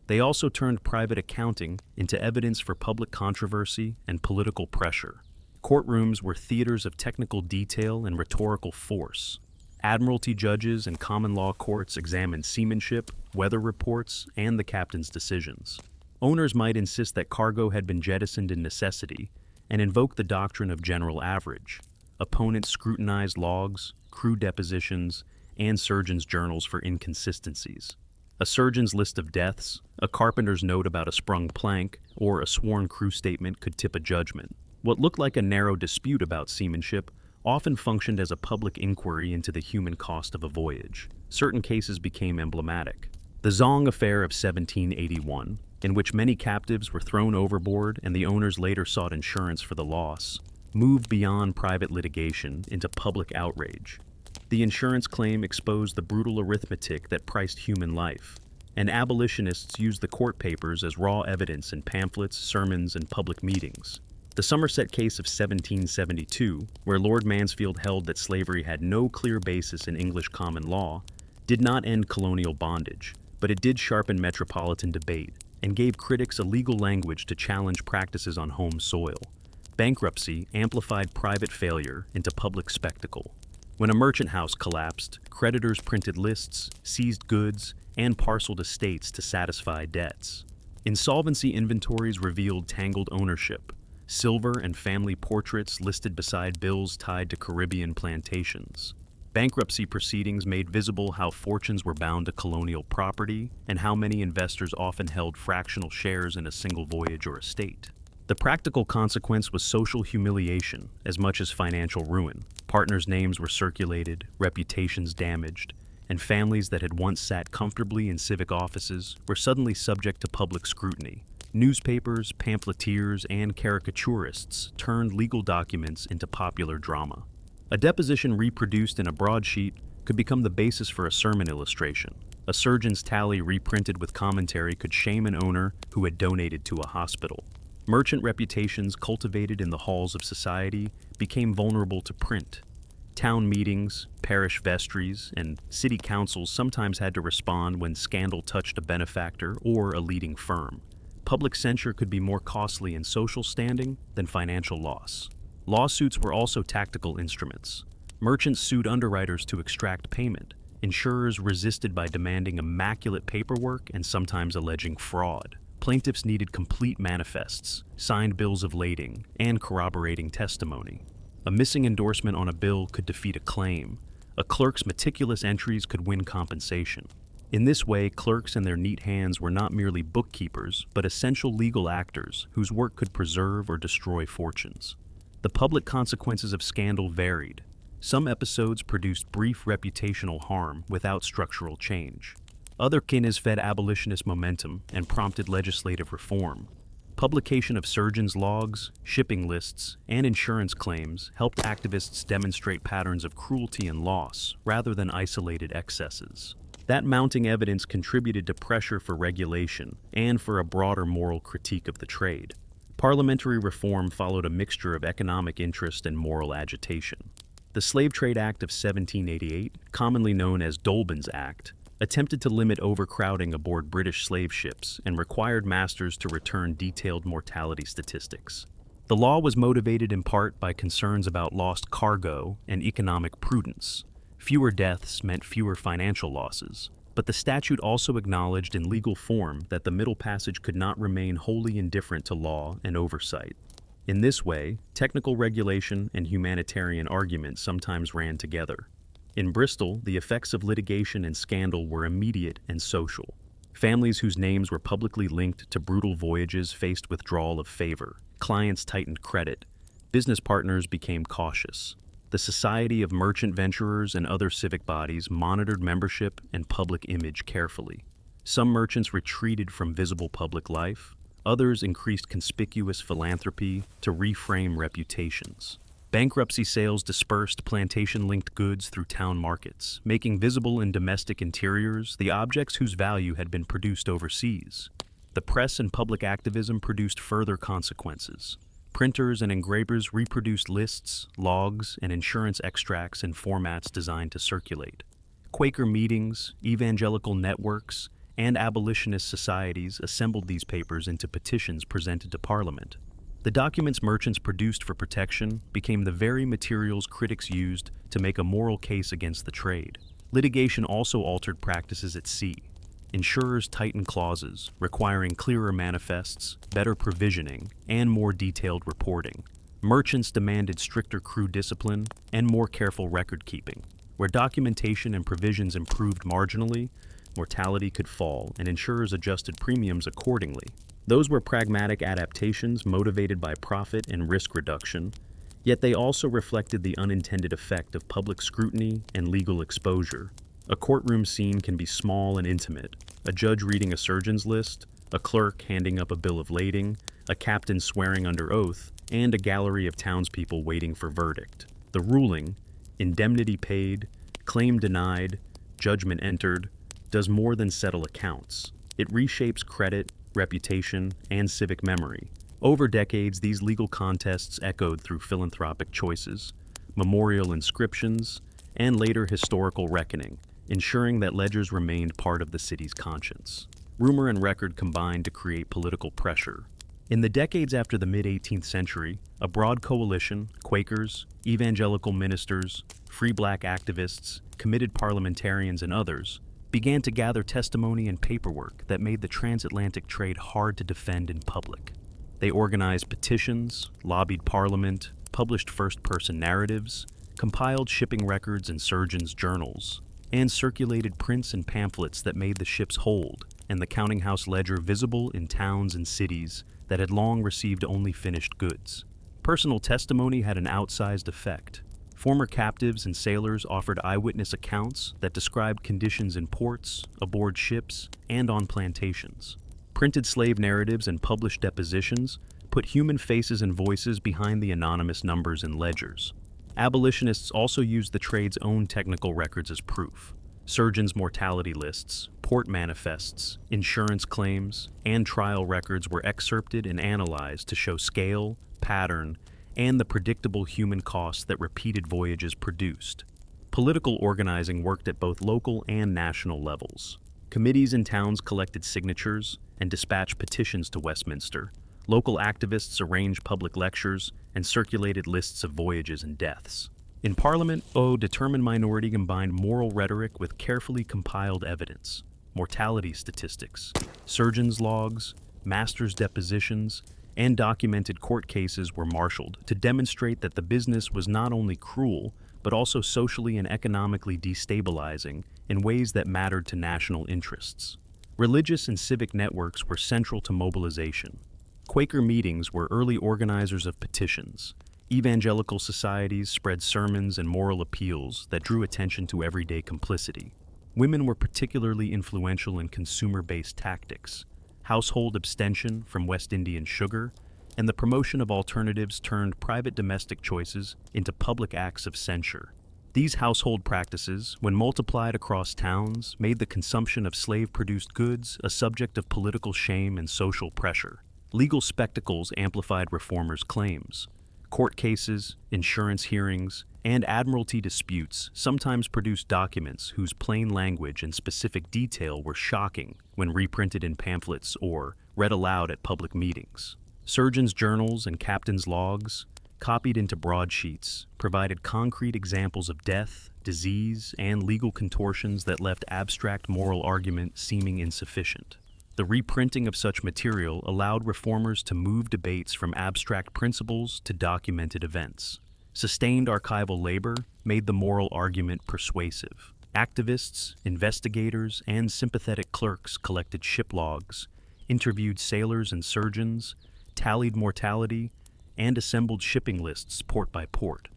They also turned private accounting into evidence for public controversy and political pressure. Courtrooms were theaters of technical detail and rhetorical force. Admiralty judges and common law courts examined seamanship, weather reports, and the captain's decisions. Owners might insist that cargo had been jettisoned in necessity and invoke the doctrine of general average. Opponents scrutinized logs, crew depositions, and surgeons' journals for inconsistencies. A surgeon's list of deaths, a carpenter's note about a sprung plank, or a sworn crew statement could tip a judgment. What looked like a narrow dispute about seamanship often functioned as a public inquiry into the human cost of a voyage. Certain cases became emblematic. The Zong Affair of 1781, in which many captives were thrown overboard and the owners later sought insurance for the loss, moved beyond private litigation into public outrage. The insurance claim exposed the brutal arithmetic that priced human life, and abolitionists used the court papers as raw evidence in pamphlets, sermons, and public meetings. The Somerset case of 1772, where Lord Mansfield held that slavery had no clear basis in English common law, did not end colonial bondage, but it did sharpen metropolitan debate and gave critics a legal language to challenge practices on home soil. Bankruptcy amplified private failure into public spectacle. When a merchant house collapsed, creditors printed lists, seized goods, and parceled estates to satisfy debts. Insolvency inventories revealed tangled ownership, silver and family portraits listed beside bills tied to Caribbean plantations. Bankruptcy proceedings made visible how fortunes were bound to colonial property and how many investors often held fractional shares in a single voyage or estate. The practical consequence was social humiliation as much as financial ruin. Partners' names were circulated, reputations damaged, and families that had once sat comfortably in civic offices were suddenly subject to public scrutiny. Newspapers, pamphleteers, and caricaturists turned legal documents into popular drama. A deposition reproduced in a broadsheet could become the basis for a sermon illustration. A surgeon's tally reprinted with commentary could shame an owner who had donated to a hospital. Merchant reputations cultivated in the halls of society became vulnerable to print. Town meetings, parish vestries, and city councils sometimes had to respond when scandal touched a benefactor or a leading firm. Public censure could be more costly in social standing than financial loss. Lawsuits were also tactical instruments. Merchants sued underwriters to extract payment. Insurers resisted by demanding immaculate paperwork and sometimes alleging fraud. Plaintiffs needed complete manifests, signed bills of lading, and corroborating testimony. A missing endorsement on a bill could defeat a claim. A clerk's meticulous entries could win compensation. In this way, clerks and their neat hands were not merely bookkeepers, but essential legal actors whose work could preserve or destroy fortunes. The public consequences of scandal varied. Some episodes produced brief reputational harm without structural change. Other cases fed abolitionist momentum and prompted legislative reform. Publication of surgeons' logs, shipping lists, and insurance claims helped activists demonstrate patterns of cruelty and loss rather than isolated excesses. That mounting evidence contributed to pressure for regulation and for a broader moral critique of the trade. Parliamentary reform followed a mixture of economic interest and moral agitation. The Slave Trade Act of 1788, commonly known as Dolben's Act, attempted to limit overcrowding aboard British slave ships and required masters to return detailed mortality statistics. The law was motivated in part by concerns about lost cargo and economic prudence. Fewer deaths meant fewer financial losses, but the statute also acknowledged in legal form that the Middle Passage could not remain wholly indifferent to law and oversight. In this way, technical regulation and humanitarian argument sometimes ran together. In Bristol, the effects of litigation and scandal were immediate and social. Families whose names were publicly linked to brutal voyages faced withdrawal of favor. Clients tightened credit. Business partners became cautious. The Society of Merchant Venturers and other civic bodies monitored membership and public image carefully. Some merchants retreated from visible public life. Others increased conspicuous philanthropy to reframe reputations. Bankruptcy sales dispersed plantation-linked goods through town markets, making visible in domestic interiors the objects whose value had been produced overseas. The press and public activism produced further consequences. Printers and engravers reproduced lists, logs, and insurance extracts in formats designed to circulate. Quaker meetings, evangelical networks, and abolitionist societies assembled these papers into petitions presented to Parliament. The documents merchants produced for protection became the very materials critics used to make a moral case against the trade. Litigation also altered practices at sea. Insurers tightened clauses, requiring clearer manifests, better provisioning, and more detailed reporting. Merchants demanded stricter crew discipline and more careful record-keeping. Where documentation and provisions improved marginally, mortality could fall, and insurers adjusted premiums accordingly. Those were pragmatic adaptations motivated by profit and risk reduction, yet they also reflected the unintended effect of public scrutiny and legal exposure. A courtroom scene can be small and intimate, a judge reading a surgeon's list, a clerk handing up a bill of lading, a captain swearing under oath, and a gallery of townspeople waiting for verdict. The ruling, indemnity paid, claim denied, judgment entered, does more than settle accounts. It reshapes credit, reputation, and civic memory. Over decades, these legal contests echoed through philanthropic choices, memorial inscriptions, and later historical reckoning, ensuring that ledgers remained part of the city's conscience. Rumor and record combined to create political pressure. In the decades after the mid-18th century, a broad coalition, Quakers, evangelical ministers, free black activists, committed parliamentarians, and others, began to gather testimony and paperwork that made the transatlantic trade hard to defend in public. They organized petitions, lobbied Parliament, published first-person narratives, compiled shipping records and surgeons' journals, and circulated prints and pamphlets that made the ship's hold and the counting house ledger visible in towns and cities that had long received only finished goods. Personal testimony had an outsized effect. Former captives and sailors offered eyewitness accounts that described conditions in ports, aboard ships, and on plantations. Printed slave narratives and published depositions put human faces and voices behind the anonymous numbers in ledgers. Abolitionists also used the trade's own technical records as proof. Surgeons' mortality lists, port manifests, insurance claims, and trial records were excerpted and analyzed to show scale, pattern, and the predictable human costs that repeated voyages produced. Political organizing worked at both local and national levels. Committees in towns collected signatures and dispatched petitions to Westminster. Local activists arranged public lectures and circulated lists of voyages and deaths. In Parliament, a determined minority combined moral rhetoric with carefully compiled evidence. Mortality statistics, surgeons' logs, masters' depositions, and documented court cases were marshaled to demonstrate that the business was not only cruel, but also socially and economically destabilizing in ways that mattered to national interests. Religious and civic networks were central to mobilization. Quaker meetings were early organizers of petitions. Evangelical societies spread sermons and moral appeals that drew attention to everyday complicity. Women were particularly influential in consumer-based tactics. Household abstention from West Indian sugar and the promotion of alternatives turned private domestic choices into public acts of censure. These household practices, when multiplied across towns, made the consumption of slave-produced goods a subject of political shame and social pressure. Legal spectacles amplified reformers' claims. Court cases, insurance hearings, and admiralty disputes sometimes produced documents whose plain language and specific detail were shocking when reprinted in pamphlets or read aloud at public meetings. Surgeons' journals and captains' logs, copied into broadsheets, provided concrete examples of death, disease, and legal contortions that left abstract moral argument seeming insufficient. The reprinting of such material allowed reformers to move debates from abstract principles to documented events. Sustained archival labor made the moral argument persuasive. Activists, investigators, and sympathetic clerks collected ship logs, interviewed sailors and surgeons, tallied mortality, and assembled shipping lists port by port.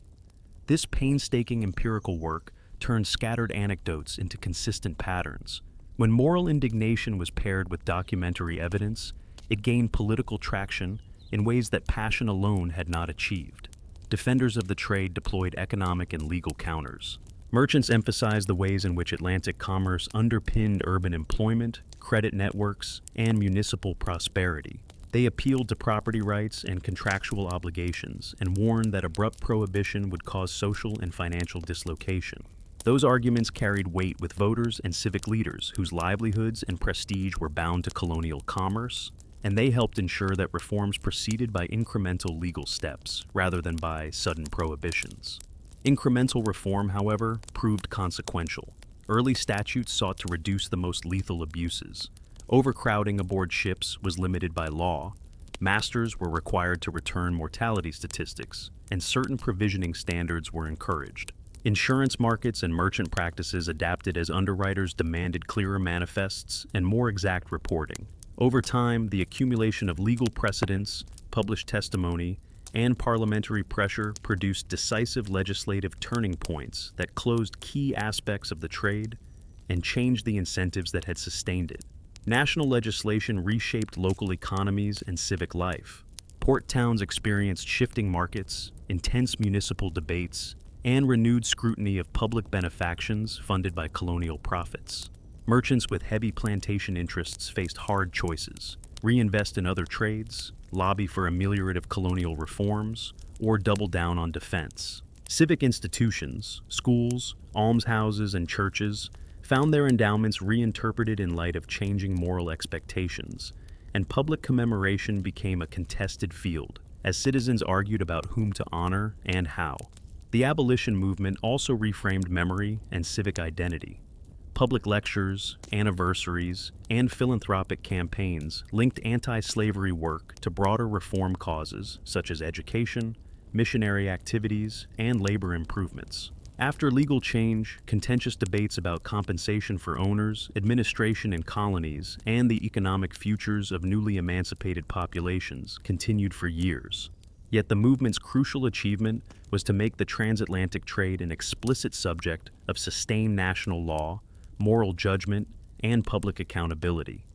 This painstaking empirical work turned scattered anecdotes into consistent patterns. When moral indignation was paired with documentary evidence, it gained political traction in ways that passion alone had not achieved. Defenders of the trade deployed economic and legal counters. Merchants emphasized the ways in which Atlantic commerce underpinned urban employment, credit networks, and municipal prosperity. They appealed to property rights and contractual obligations and warned that abrupt prohibition would cause social and financial dislocation. Those arguments carried weight with voters and civic leaders whose livelihoods and prestige were bound to colonial commerce, and they helped ensure that reforms proceeded by incremental legal steps rather than by sudden prohibitions. Incremental reform, however, proved consequential. Early statutes sought to reduce the most lethal abuses. Overcrowding aboard ships was limited by law. Masters were required to return mortality statistics, and certain provisioning standards were encouraged. Insurance markets and merchant practices adapted as underwriters demanded clearer manifests and more exact reporting. Over time, the accumulation of legal precedents, published testimony, and parliamentary pressure produced decisive legislative turning points that closed key aspects of the trade and changed the incentives that had sustained it. National legislation reshaped local economies and civic life. Port towns experienced shifting markets, intense municipal debates, and renewed scrutiny of public benefactions funded by colonial profits. Merchants with heavy plantation interests faced hard choices: reinvest in other trades, lobby for ameliorative colonial reforms, or double down on defense. Civic institutions, schools, almshouses, and churches found their endowments reinterpreted in light of changing moral expectations, and public commemoration became a contested field as citizens argued about whom to honor and how. The abolition movement also reframed memory and civic identity. Public lectures, anniversaries, and philanthropic campaigns linked anti-slavery work to broader reform causes such as education, missionary activities, and labor improvements. After legal change, contentious debates about compensation for owners, administration in colonies, and the economic futures of newly emancipated populations continued for years. Yet the movement's crucial achievement was to make the transatlantic trade an explicit subject of sustained national law, moral judgment, and public accountability.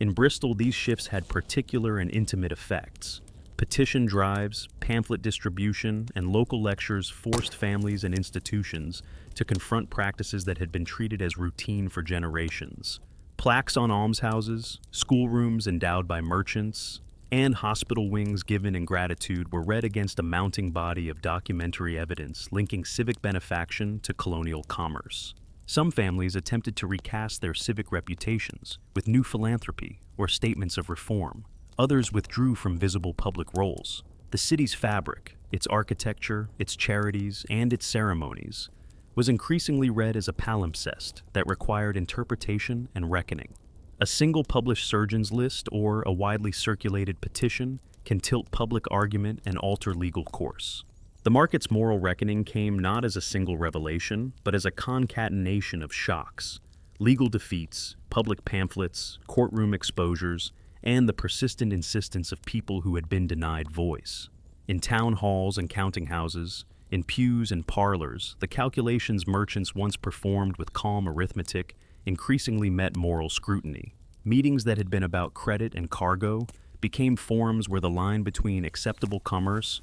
In Bristol, these shifts had particular and intimate effects. Petition drives, pamphlet distribution, and local lectures forced families and institutions to confront practices that had been treated as routine for generations. Plaques on almshouses, schoolrooms endowed by merchants, and hospital wings given in gratitude were read against a mounting body of documentary evidence linking civic benefaction to colonial commerce. Some families attempted to recast their civic reputations with new philanthropy or statements of reform. Others withdrew from visible public roles. The city's fabric, its architecture, its charities, and its ceremonies, was increasingly read as a palimpsest that required interpretation and reckoning. A single published surgeon's list or a widely circulated petition can tilt public argument and alter legal course. The market's moral reckoning came not as a single revelation, but as a concatenation of shocks, legal defeats, public pamphlets, courtroom exposures, and the persistent insistence of people who had been denied voice. In town halls and counting houses, in pews and parlors, the calculations merchants once performed with calm arithmetic increasingly met moral scrutiny. Meetings that had been about credit and cargo became forums where the line between acceptable commerce,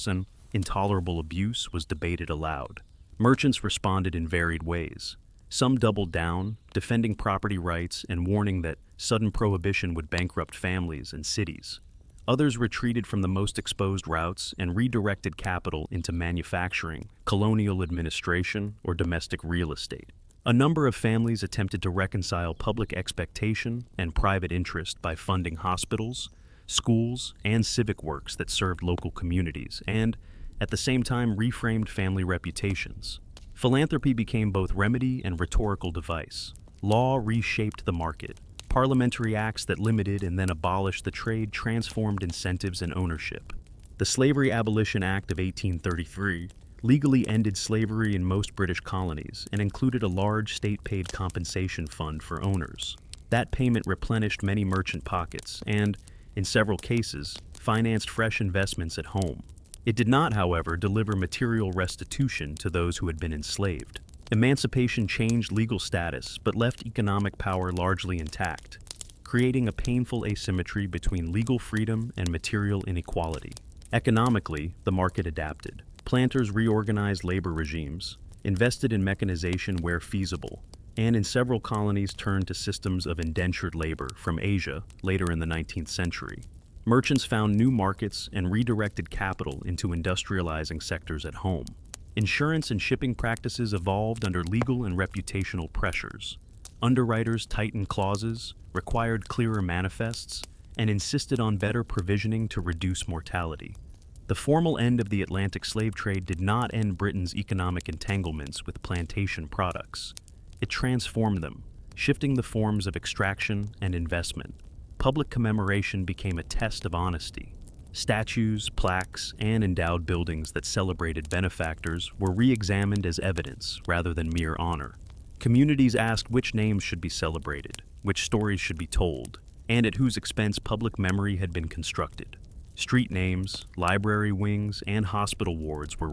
and intolerable abuse was debated aloud. Merchants responded in varied ways. Some doubled down, defending property rights and warning that sudden prohibition would bankrupt families and cities. Others retreated from the most exposed routes and redirected capital into manufacturing, colonial administration, or domestic real estate. A number of families attempted to reconcile public expectation and private interest by funding hospitals, schools, and civic works that served local communities and, at the same time, reframed family reputations. Philanthropy became both remedy and rhetorical device. Law reshaped the market. Parliamentary acts that limited and then abolished the trade transformed incentives and ownership. The Slavery Abolition Act of 1833 legally ended slavery in most British colonies and included a large state-paid compensation fund for owners. That payment replenished many merchant pockets and, in several cases, financed fresh investments at home. It did not, however, deliver material restitution to those who had been enslaved. Emancipation changed legal status but left economic power largely intact, creating a painful asymmetry between legal freedom and material inequality. Economically, the market adapted. Planters reorganized labor regimes, invested in mechanization where feasible, and in several colonies turned to systems of indentured labor from Asia later in the 19th century. Merchants found new markets and redirected capital into industrializing sectors at home. Insurance and shipping practices evolved under legal and reputational pressures. Underwriters tightened clauses, required clearer manifests, and insisted on better provisioning to reduce mortality. The formal end of the Atlantic slave trade did not end Britain's economic entanglements with plantation products. It transformed them, shifting the forms of extraction and investment. Public commemoration became a test of honesty. Statues, plaques, and endowed buildings that celebrated benefactors were re-examined as evidence rather than mere honor. Communities asked which names should be celebrated, which stories should be told, and at whose expense public memory had been constructed. Street names, library wings, and hospital wards were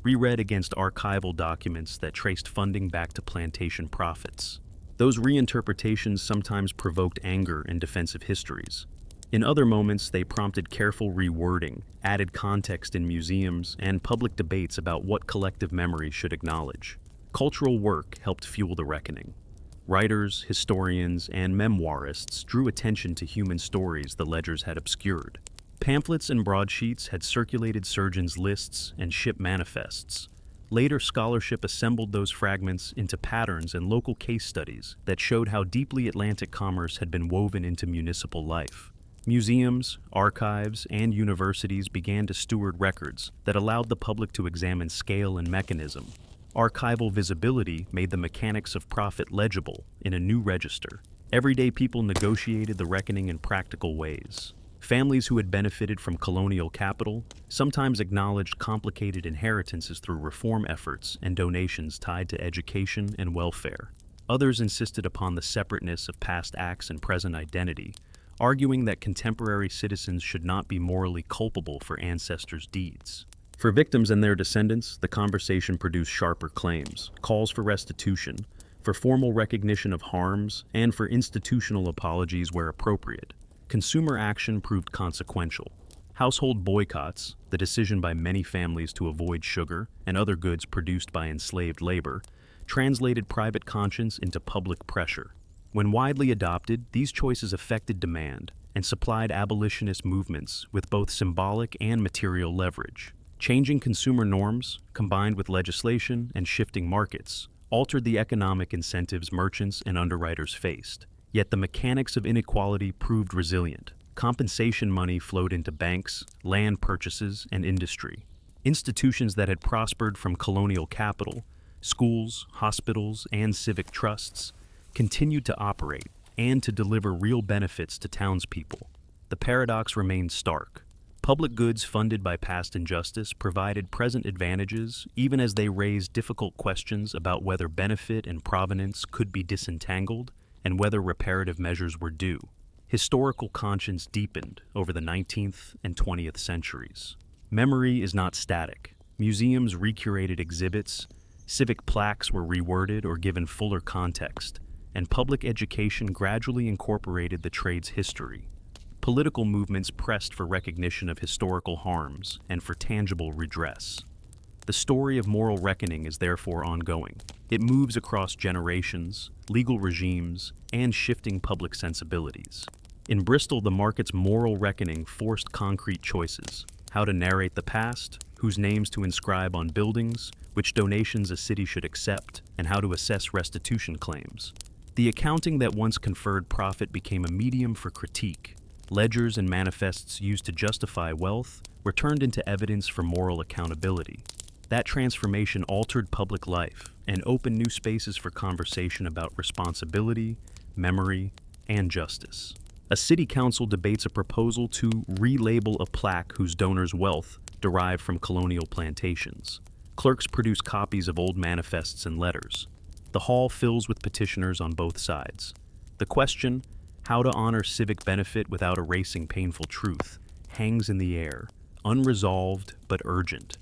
reread against archival documents that traced funding back to plantation profits. Those reinterpretations sometimes provoked anger in defensive histories. In other moments, they prompted careful rewording, added context in museums, and public debates about what collective memory should acknowledge. Cultural work helped fuel the reckoning. Writers, historians, and memoirists drew attention to human stories the ledgers had obscured. Pamphlets and broadsheets had circulated surgeons' lists and ship manifests. Later scholarship assembled those fragments into patterns and local case studies that showed how deeply Atlantic commerce had been woven into municipal life. Museums, archives, and universities began to steward records that allowed the public to examine scale and mechanism. Archival visibility made the mechanics of profit legible in a new register. Everyday people negotiated the reckoning in practical ways. Families who had benefited from colonial capital sometimes acknowledged complicated inheritances through reform efforts and donations tied to education and welfare. Others insisted upon the separateness of past acts and present identity, arguing that contemporary citizens should not be morally culpable for ancestors' deeds. For victims and their descendants, the conversation produced sharper claims, calls for restitution, for formal recognition of harms, and for institutional apologies where appropriate. Consumer action proved consequential. Household boycotts, the decision by many families to avoid sugar and other goods produced by enslaved labor, translated private conscience into public pressure. When widely adopted, these choices affected demand and supplied abolitionist movements with both symbolic and material leverage. Changing consumer norms, combined with legislation and shifting markets, altered the economic incentives merchants and underwriters faced. Yet the mechanics of inequality proved resilient. Compensation money flowed into banks, land purchases, and industry. Institutions that had prospered from colonial capital, schools, hospitals, and civic trusts, continued to operate and to deliver real benefits to townspeople. The paradox remained stark. Public goods funded by past injustice provided present advantages even as they raised difficult questions about whether benefit and provenance could be disentangled and whether reparative measures were due. Historical conscience deepened over the 19th and 20th centuries. Memory is not static. Museums recurated exhibits, civic plaques were reworded or given fuller context, and public education gradually incorporated the trade's history. Political movements pressed for recognition of historical harms and for tangible redress. The story of moral reckoning is therefore ongoing. It moves across generations, legal regimes, and shifting public sensibilities. In Bristol, the market's moral reckoning forced concrete choices: how to narrate the past, whose names to inscribe on buildings, which donations a city should accept, and how to assess restitution claims. The accounting that once conferred profit became a medium for critique. Ledgers and manifests used to justify wealth were turned into evidence for moral accountability. That transformation altered public life and opened new spaces for conversation about responsibility, memory, and justice. A city council debates a proposal to relabel a plaque whose donor's wealth derived from colonial plantations. Clerks produce copies of old manifests and letters. The hall fills with petitioners on both sides. The question, how to honor civic benefit without erasing painful truth, hangs in the air, unresolved but urgent.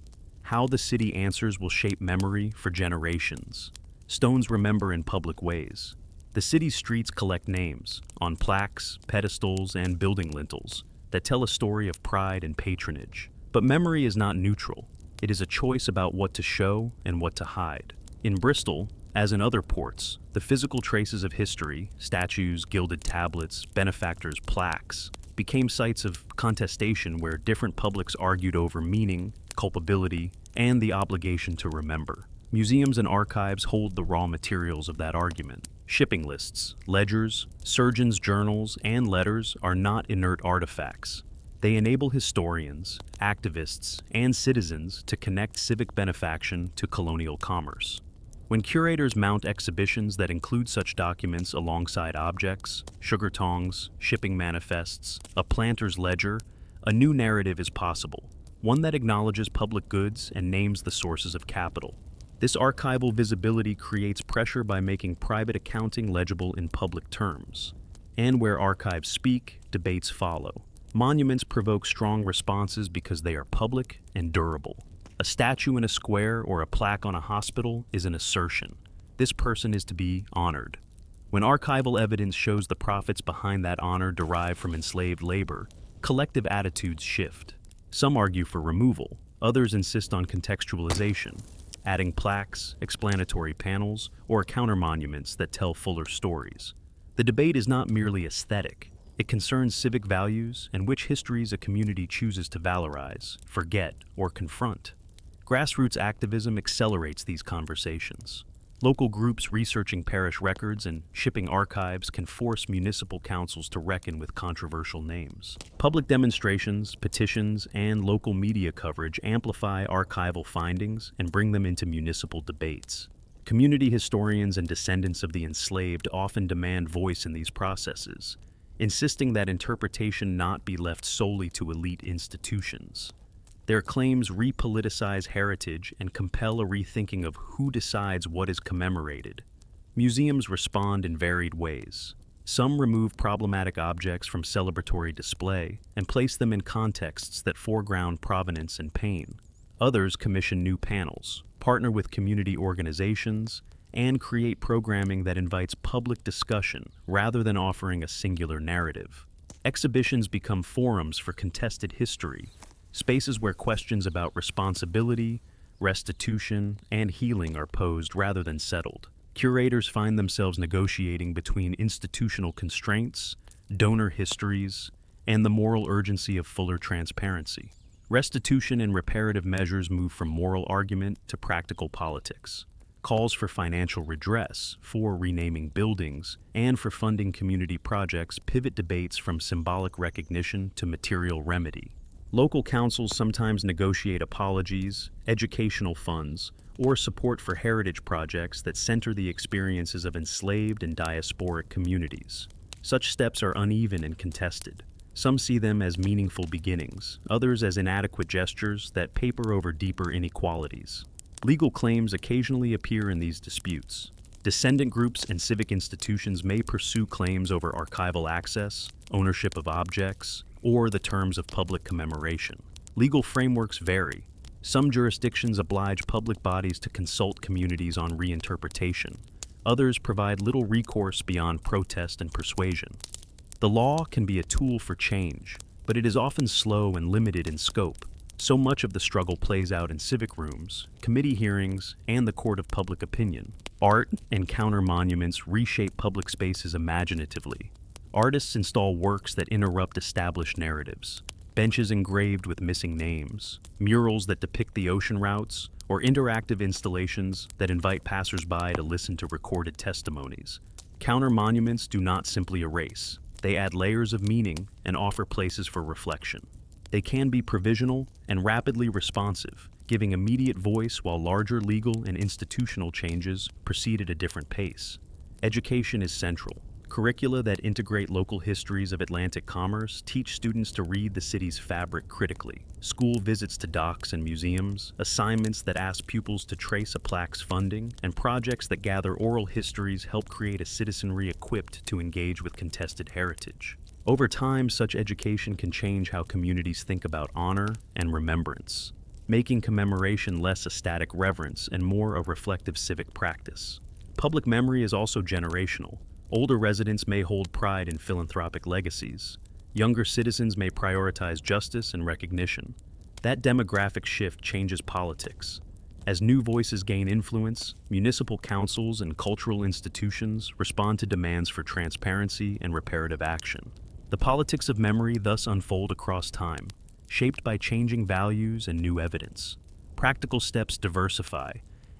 How the city answers will shape memory for generations. Stones remember in public ways. The city's streets collect names on plaques, pedestals, and building lintels that tell a story of pride and patronage. But memory is not neutral. It is a choice about what to show and what to hide. In Bristol, as in other ports, the physical traces of history, statues, gilded tablets, benefactors' plaques, became sites of contestation where different publics argued over meaning, culpability, and the obligation to remember. Museums and archives hold the raw materials of that argument. Shipping lists, ledgers, surgeons' journals, and letters are not inert artifacts. They enable historians, activists, and citizens to connect civic benefaction to colonial commerce. When curators mount exhibitions that include such documents alongside objects, sugar tongs, shipping manifests, a planter's ledger, a new narrative is possible, one that acknowledges public goods and names the sources of capital. This archival visibility creates pressure by making private accounting legible in public terms. And where archives speak, debates follow. Monuments provoke strong responses because they are public and durable. A statue in a square or a plaque on a hospital is an assertion. This person is to be honored. When archival evidence shows the profits behind that honor derived from enslaved labor, collective attitudes shift. Some argue for removal, others insist on contextualization, adding plaques, explanatory panels, or counter-monuments that tell fuller stories. The debate is not merely aesthetic. It concerns civic values and which histories a community chooses to valorize, forget, or confront. Grassroots activism accelerates these conversations. Local groups researching parish records and shipping archives can force municipal councils to reckon with controversial names. Public demonstrations, petitions, and local media coverage amplify archival findings and bring them into municipal debates. Community historians and descendants of the enslaved often demand voice in these processes, insisting that interpretation not be left solely to elite institutions. Their claims repoliticize heritage and compel a rethinking of who decides what is commemorated. Museums respond in varied ways. Some remove problematic objects from celebratory display and place them in contexts that foreground provenance and pain. Others commission new panels, partner with community organizations, and create programming that invites public discussion rather than offering a singular narrative. Exhibitions become forums for contested history, spaces where questions about responsibility, restitution, and healing are posed rather than settled. Curators find themselves negotiating between institutional constraints, donor histories, and the moral urgency of fuller transparency. Restitution and reparative measures move from moral argument to practical politics. Calls for financial redress, for renaming buildings, and for funding community projects pivot debates from symbolic recognition to material remedy. Local councils sometimes negotiate apologies, educational funds, or support for heritage projects that center the experiences of enslaved and diasporic communities. Such steps are uneven and contested. Some see them as meaningful beginnings, others as inadequate gestures that paper over deeper inequalities. Legal claims occasionally appear in these disputes. Descendant groups and civic institutions may pursue claims over archival access, ownership of objects, or the terms of public commemoration. Legal frameworks vary. Some jurisdictions oblige public bodies to consult communities on reinterpretation. Others provide little recourse beyond protest and persuasion. The law can be a tool for change, but it is often slow and limited in scope. So much of the struggle plays out in civic rooms, committee hearings, and the court of public opinion. Art and counter-monuments reshape public spaces imaginatively. Artists install works that interrupt established narratives. Benches engraved with missing names, murals that depict the ocean routes, or interactive installations that invite passersby to listen to recorded testimonies. Counter-monuments do not simply erase. They add layers of meaning and offer places for reflection. They can be provisional and rapidly responsive, giving immediate voice while larger legal and institutional changes proceed at a different pace. Education is central. Curricula that integrate local histories of Atlantic commerce teach students to read the city's fabric critically. School visits to docks and museums, assignments that ask pupils to trace a plaque's funding, and projects that gather oral histories help create a citizenry equipped to engage with contested heritage. Over time, such education can change how communities think about honor and remembrance, making commemoration less a static reverence and more a reflective civic practice. Public memory is also generational. Older residents may hold pride in philanthropic legacies. Younger citizens may prioritize justice and recognition. That demographic shift changes politics. As new voices gain influence, municipal councils and cultural institutions respond to demands for transparency and reparative action. The politics of memory thus unfold across time, shaped by changing values and new evidence. Practical steps diversify,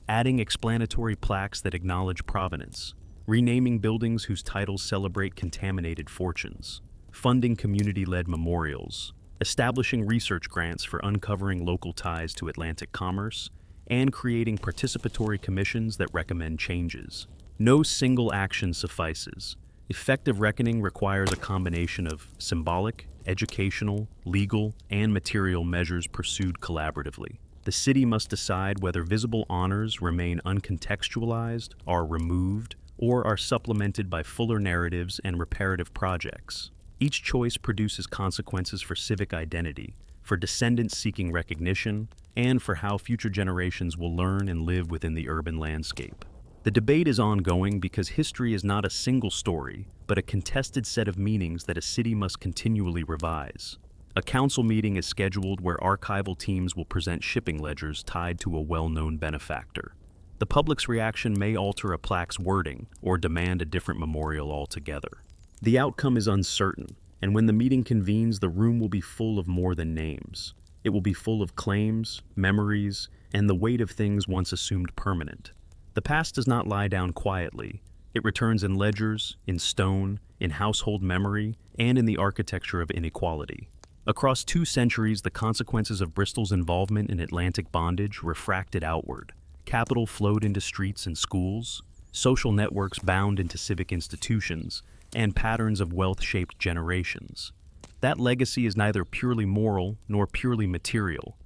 adding explanatory plaques that acknowledge provenance, renaming buildings whose titles celebrate contaminated fortunes, funding community-led memorials, establishing research grants for uncovering local ties to Atlantic commerce, and creating participatory commissions that recommend changes. No single action suffices. Effective reckoning requires a combination of symbolic, educational, legal, and material measures pursued collaboratively. The city must decide whether visible honors remain uncontextualized, are removed, or are supplemented by fuller narratives and reparative projects. Each choice produces consequences for civic identity, for descendants seeking recognition, and for how future generations will learn and live within the urban landscape. The debate is ongoing because history is not a single story, but a contested set of meanings that a city must continually revise. A council meeting is scheduled where archival teams will present shipping ledgers tied to a well-known benefactor. The public's reaction may alter a plaque's wording or demand a different memorial altogether. The outcome is uncertain, and when the meeting convenes, the room will be full of more than names. It will be full of claims, memories, and the weight of things once assumed permanent. The past does not lie down quietly. It returns in ledgers, in stone, in household memory, and in the architecture of inequality. Across 2 centuries, the consequences of Bristol's involvement in Atlantic bondage refracted outward. Capital flowed into streets and schools, social networks bound into civic institutions, and patterns of wealth shaped generations. That legacy is neither purely moral nor purely material.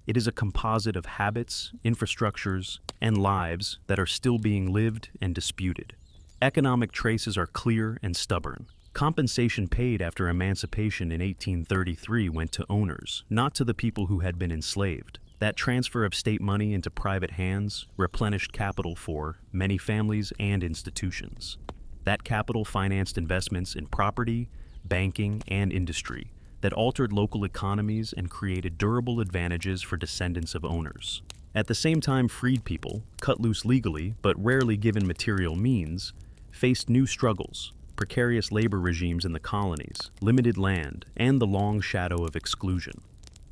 It is a composite of habits, infrastructures, and lives that are still being lived and disputed. Economic traces are clear and stubborn. Compensation paid after emancipation in 1833 went to owners, not to the people who had been enslaved. That transfer of state money into private hands replenished capital for many families and institutions. That capital financed investments in property, banking, and industry that altered local economies and created durable advantages for descendants of owners. At the same time, freed people, cut loose legally but rarely given material means, faced new struggles: precarious labor regimes in the colonies, limited land, and the long shadow of exclusion.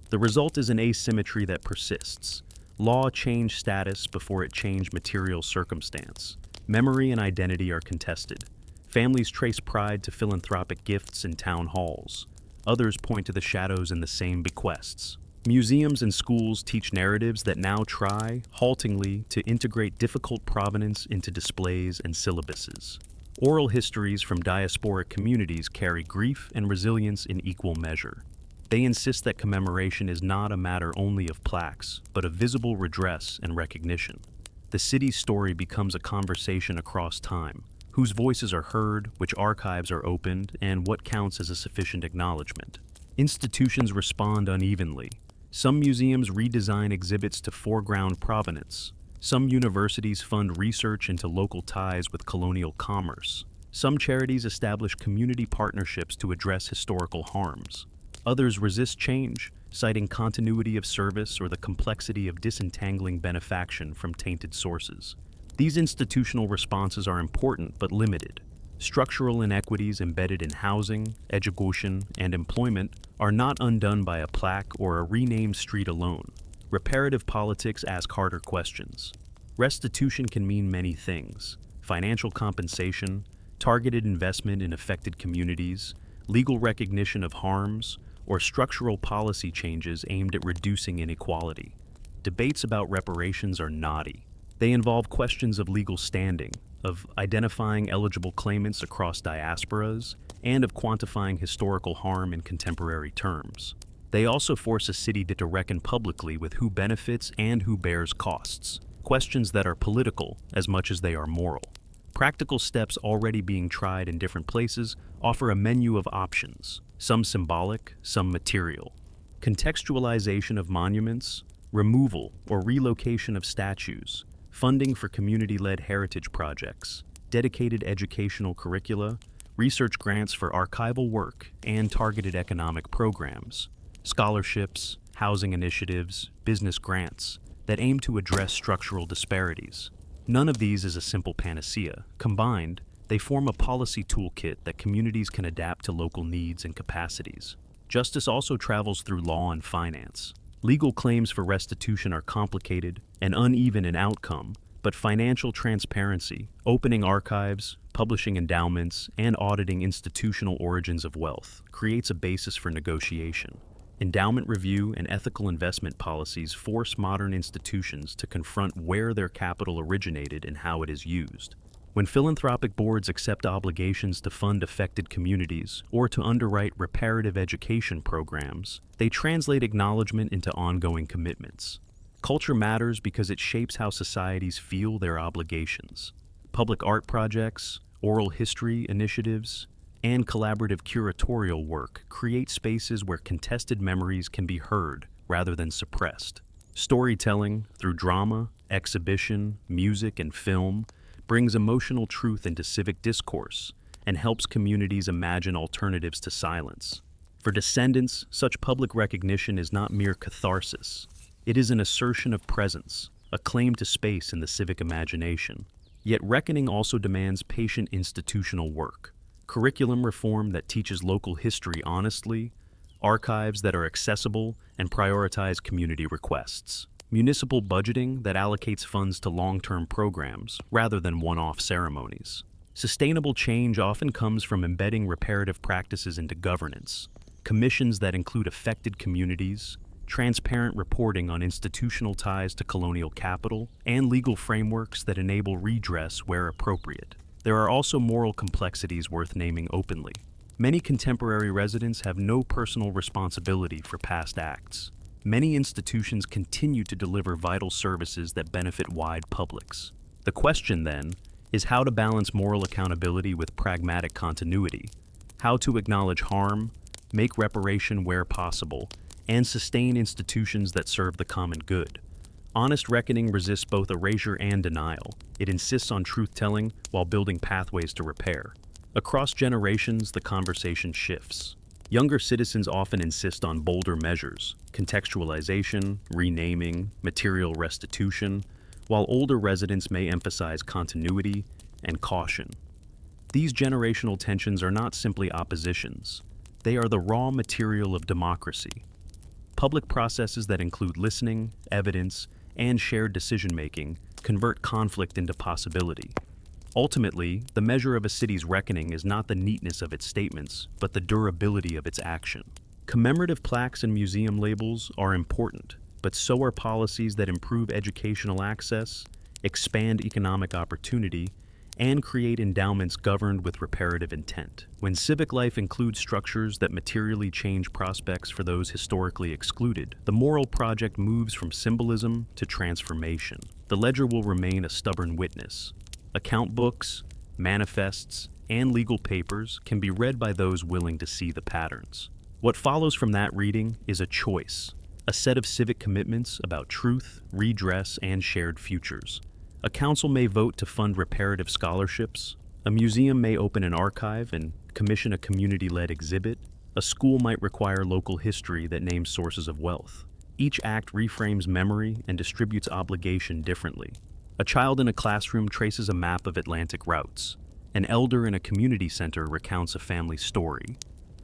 The result is an asymmetry that persists. Law changed status before it changed material circumstance. Memory and identity are contested. Families trace pride to philanthropic gifts in town halls. Others point to the shadows in the same bequests. Museums and schools teach narratives that now try, haltingly, to integrate difficult provenance into displays and syllabuses. Oral histories from diasporic communities carry grief and resilience in equal measure. They insist that commemoration is not a matter only of plaques, but of visible redress and recognition. The city's story becomes a conversation across time: whose voices are heard, which archives are opened, and what counts as a sufficient acknowledgement. Institutions respond unevenly. Some museums redesign exhibits to foreground provenance. Some universities fund research into local ties with colonial commerce. Some charities establish community partnerships to address historical harms. Others resist change, citing continuity of service or the complexity of disentangling benefaction from tainted sources. These institutional responses are important but limited. Structural inequities embedded in housing, education, and employment are not undone by a plaque or a renamed street alone. Reparative politics ask harder questions. Restitution can mean many things: financial compensation, targeted investment in affected communities, legal recognition of harms, or structural policy changes aimed at reducing inequality. Debates about reparations are knotty. They involve questions of legal standing, of identifying eligible claimants across diasporas, and of quantifying historical harm in contemporary terms. They also force a city to reckon publicly with who benefits and who bears costs, questions that are political as much as they are moral. Practical steps already being tried in different places offer a menu of options, some symbolic, some material. Contextualization of monuments, removal or relocation of statues, funding for community-led heritage projects, dedicated educational curricula, research grants for archival work, and targeted economic programs, scholarships, housing initiatives, business grants that aim to address structural disparities. None of these is a simple panacea. Combined, they form a policy toolkit that communities can adapt to local needs and capacities. Justice also travels through law and finance. Legal claims for restitution are complicated and uneven in outcome, but financial transparency, opening archives, publishing endowments, and auditing institutional origins of wealth creates a basis for negotiation. Endowment review and ethical investment policies force modern institutions to confront where their capital originated and how it is used. When philanthropic boards accept obligations to fund affected communities or to underwrite reparative education programs, they translate acknowledgement into ongoing commitments. Culture matters because it shapes how societies feel their obligations. Public art projects, oral history initiatives, and collaborative curatorial work create spaces where contested memories can be heard rather than suppressed. Storytelling, through drama, exhibition, music, and film, brings emotional truth into civic discourse and helps communities imagine alternatives to silence. For descendants, such public recognition is not mere catharsis. It is an assertion of presence, a claim to space in the civic imagination. Yet reckoning also demands patient institutional work. Curriculum reform that teaches local history honestly, archives that are accessible and prioritize community requests, municipal budgeting that allocates funds to long-term programs rather than one-off ceremonies. Sustainable change often comes from embedding reparative practices into governance, commissions that include affected communities, transparent reporting on institutional ties to colonial capital, and legal frameworks that enable redress where appropriate. There are also moral complexities worth naming openly. Many contemporary residents have no personal responsibility for past acts. Many institutions continue to deliver vital services that benefit wide publics. The question, then, is how to balance moral accountability with pragmatic continuity, how to acknowledge harm, make reparation where possible, and sustain institutions that serve the common good. Honest reckoning resists both erasure and denial. It insists on truth-telling while building pathways to repair. Across generations, the conversation shifts. Younger citizens often insist on bolder measures, contextualization, renaming, material restitution, while older residents may emphasize continuity and caution. These generational tensions are not simply oppositions. They are the raw material of democracy. Public processes that include listening, evidence, and shared decision-making convert conflict into possibility. Ultimately, the measure of a city's reckoning is not the neatness of its statements, but the durability of its action. Commemorative plaques and museum labels are important, but so are policies that improve educational access, expand economic opportunity, and create endowments governed with reparative intent. When civic life includes structures that materially change prospects for those historically excluded, the moral project moves from symbolism to transformation. The ledger will remain a stubborn witness. Account books, manifests, and legal papers can be read by those willing to see the patterns. What follows from that reading is a choice, a set of civic commitments about truth, redress, and shared futures. A council may vote to fund reparative scholarships, a museum may open an archive and commission a community-led exhibit, a school might require local history that names sources of wealth. Each act reframes memory and distributes obligation differently. A child in a classroom traces a map of Atlantic routes. An elder in a community center recounts a family story.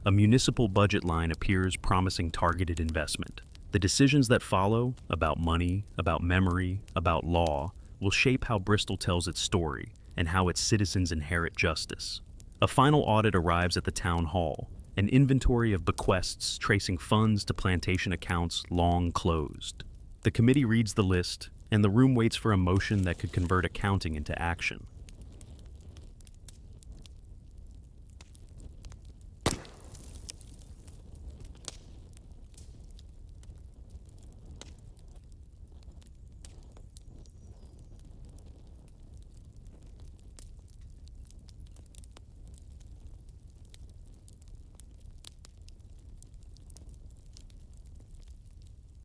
A municipal budget line appears promising targeted investment. The decisions that follow, about money, about memory, about law, will shape how Bristol tells its story and how its citizens inherit justice. A final audit arrives at the town hall, an inventory of bequests tracing funds to plantation accounts long closed. The committee reads the list, and the room waits for a motion that could convert accounting into action.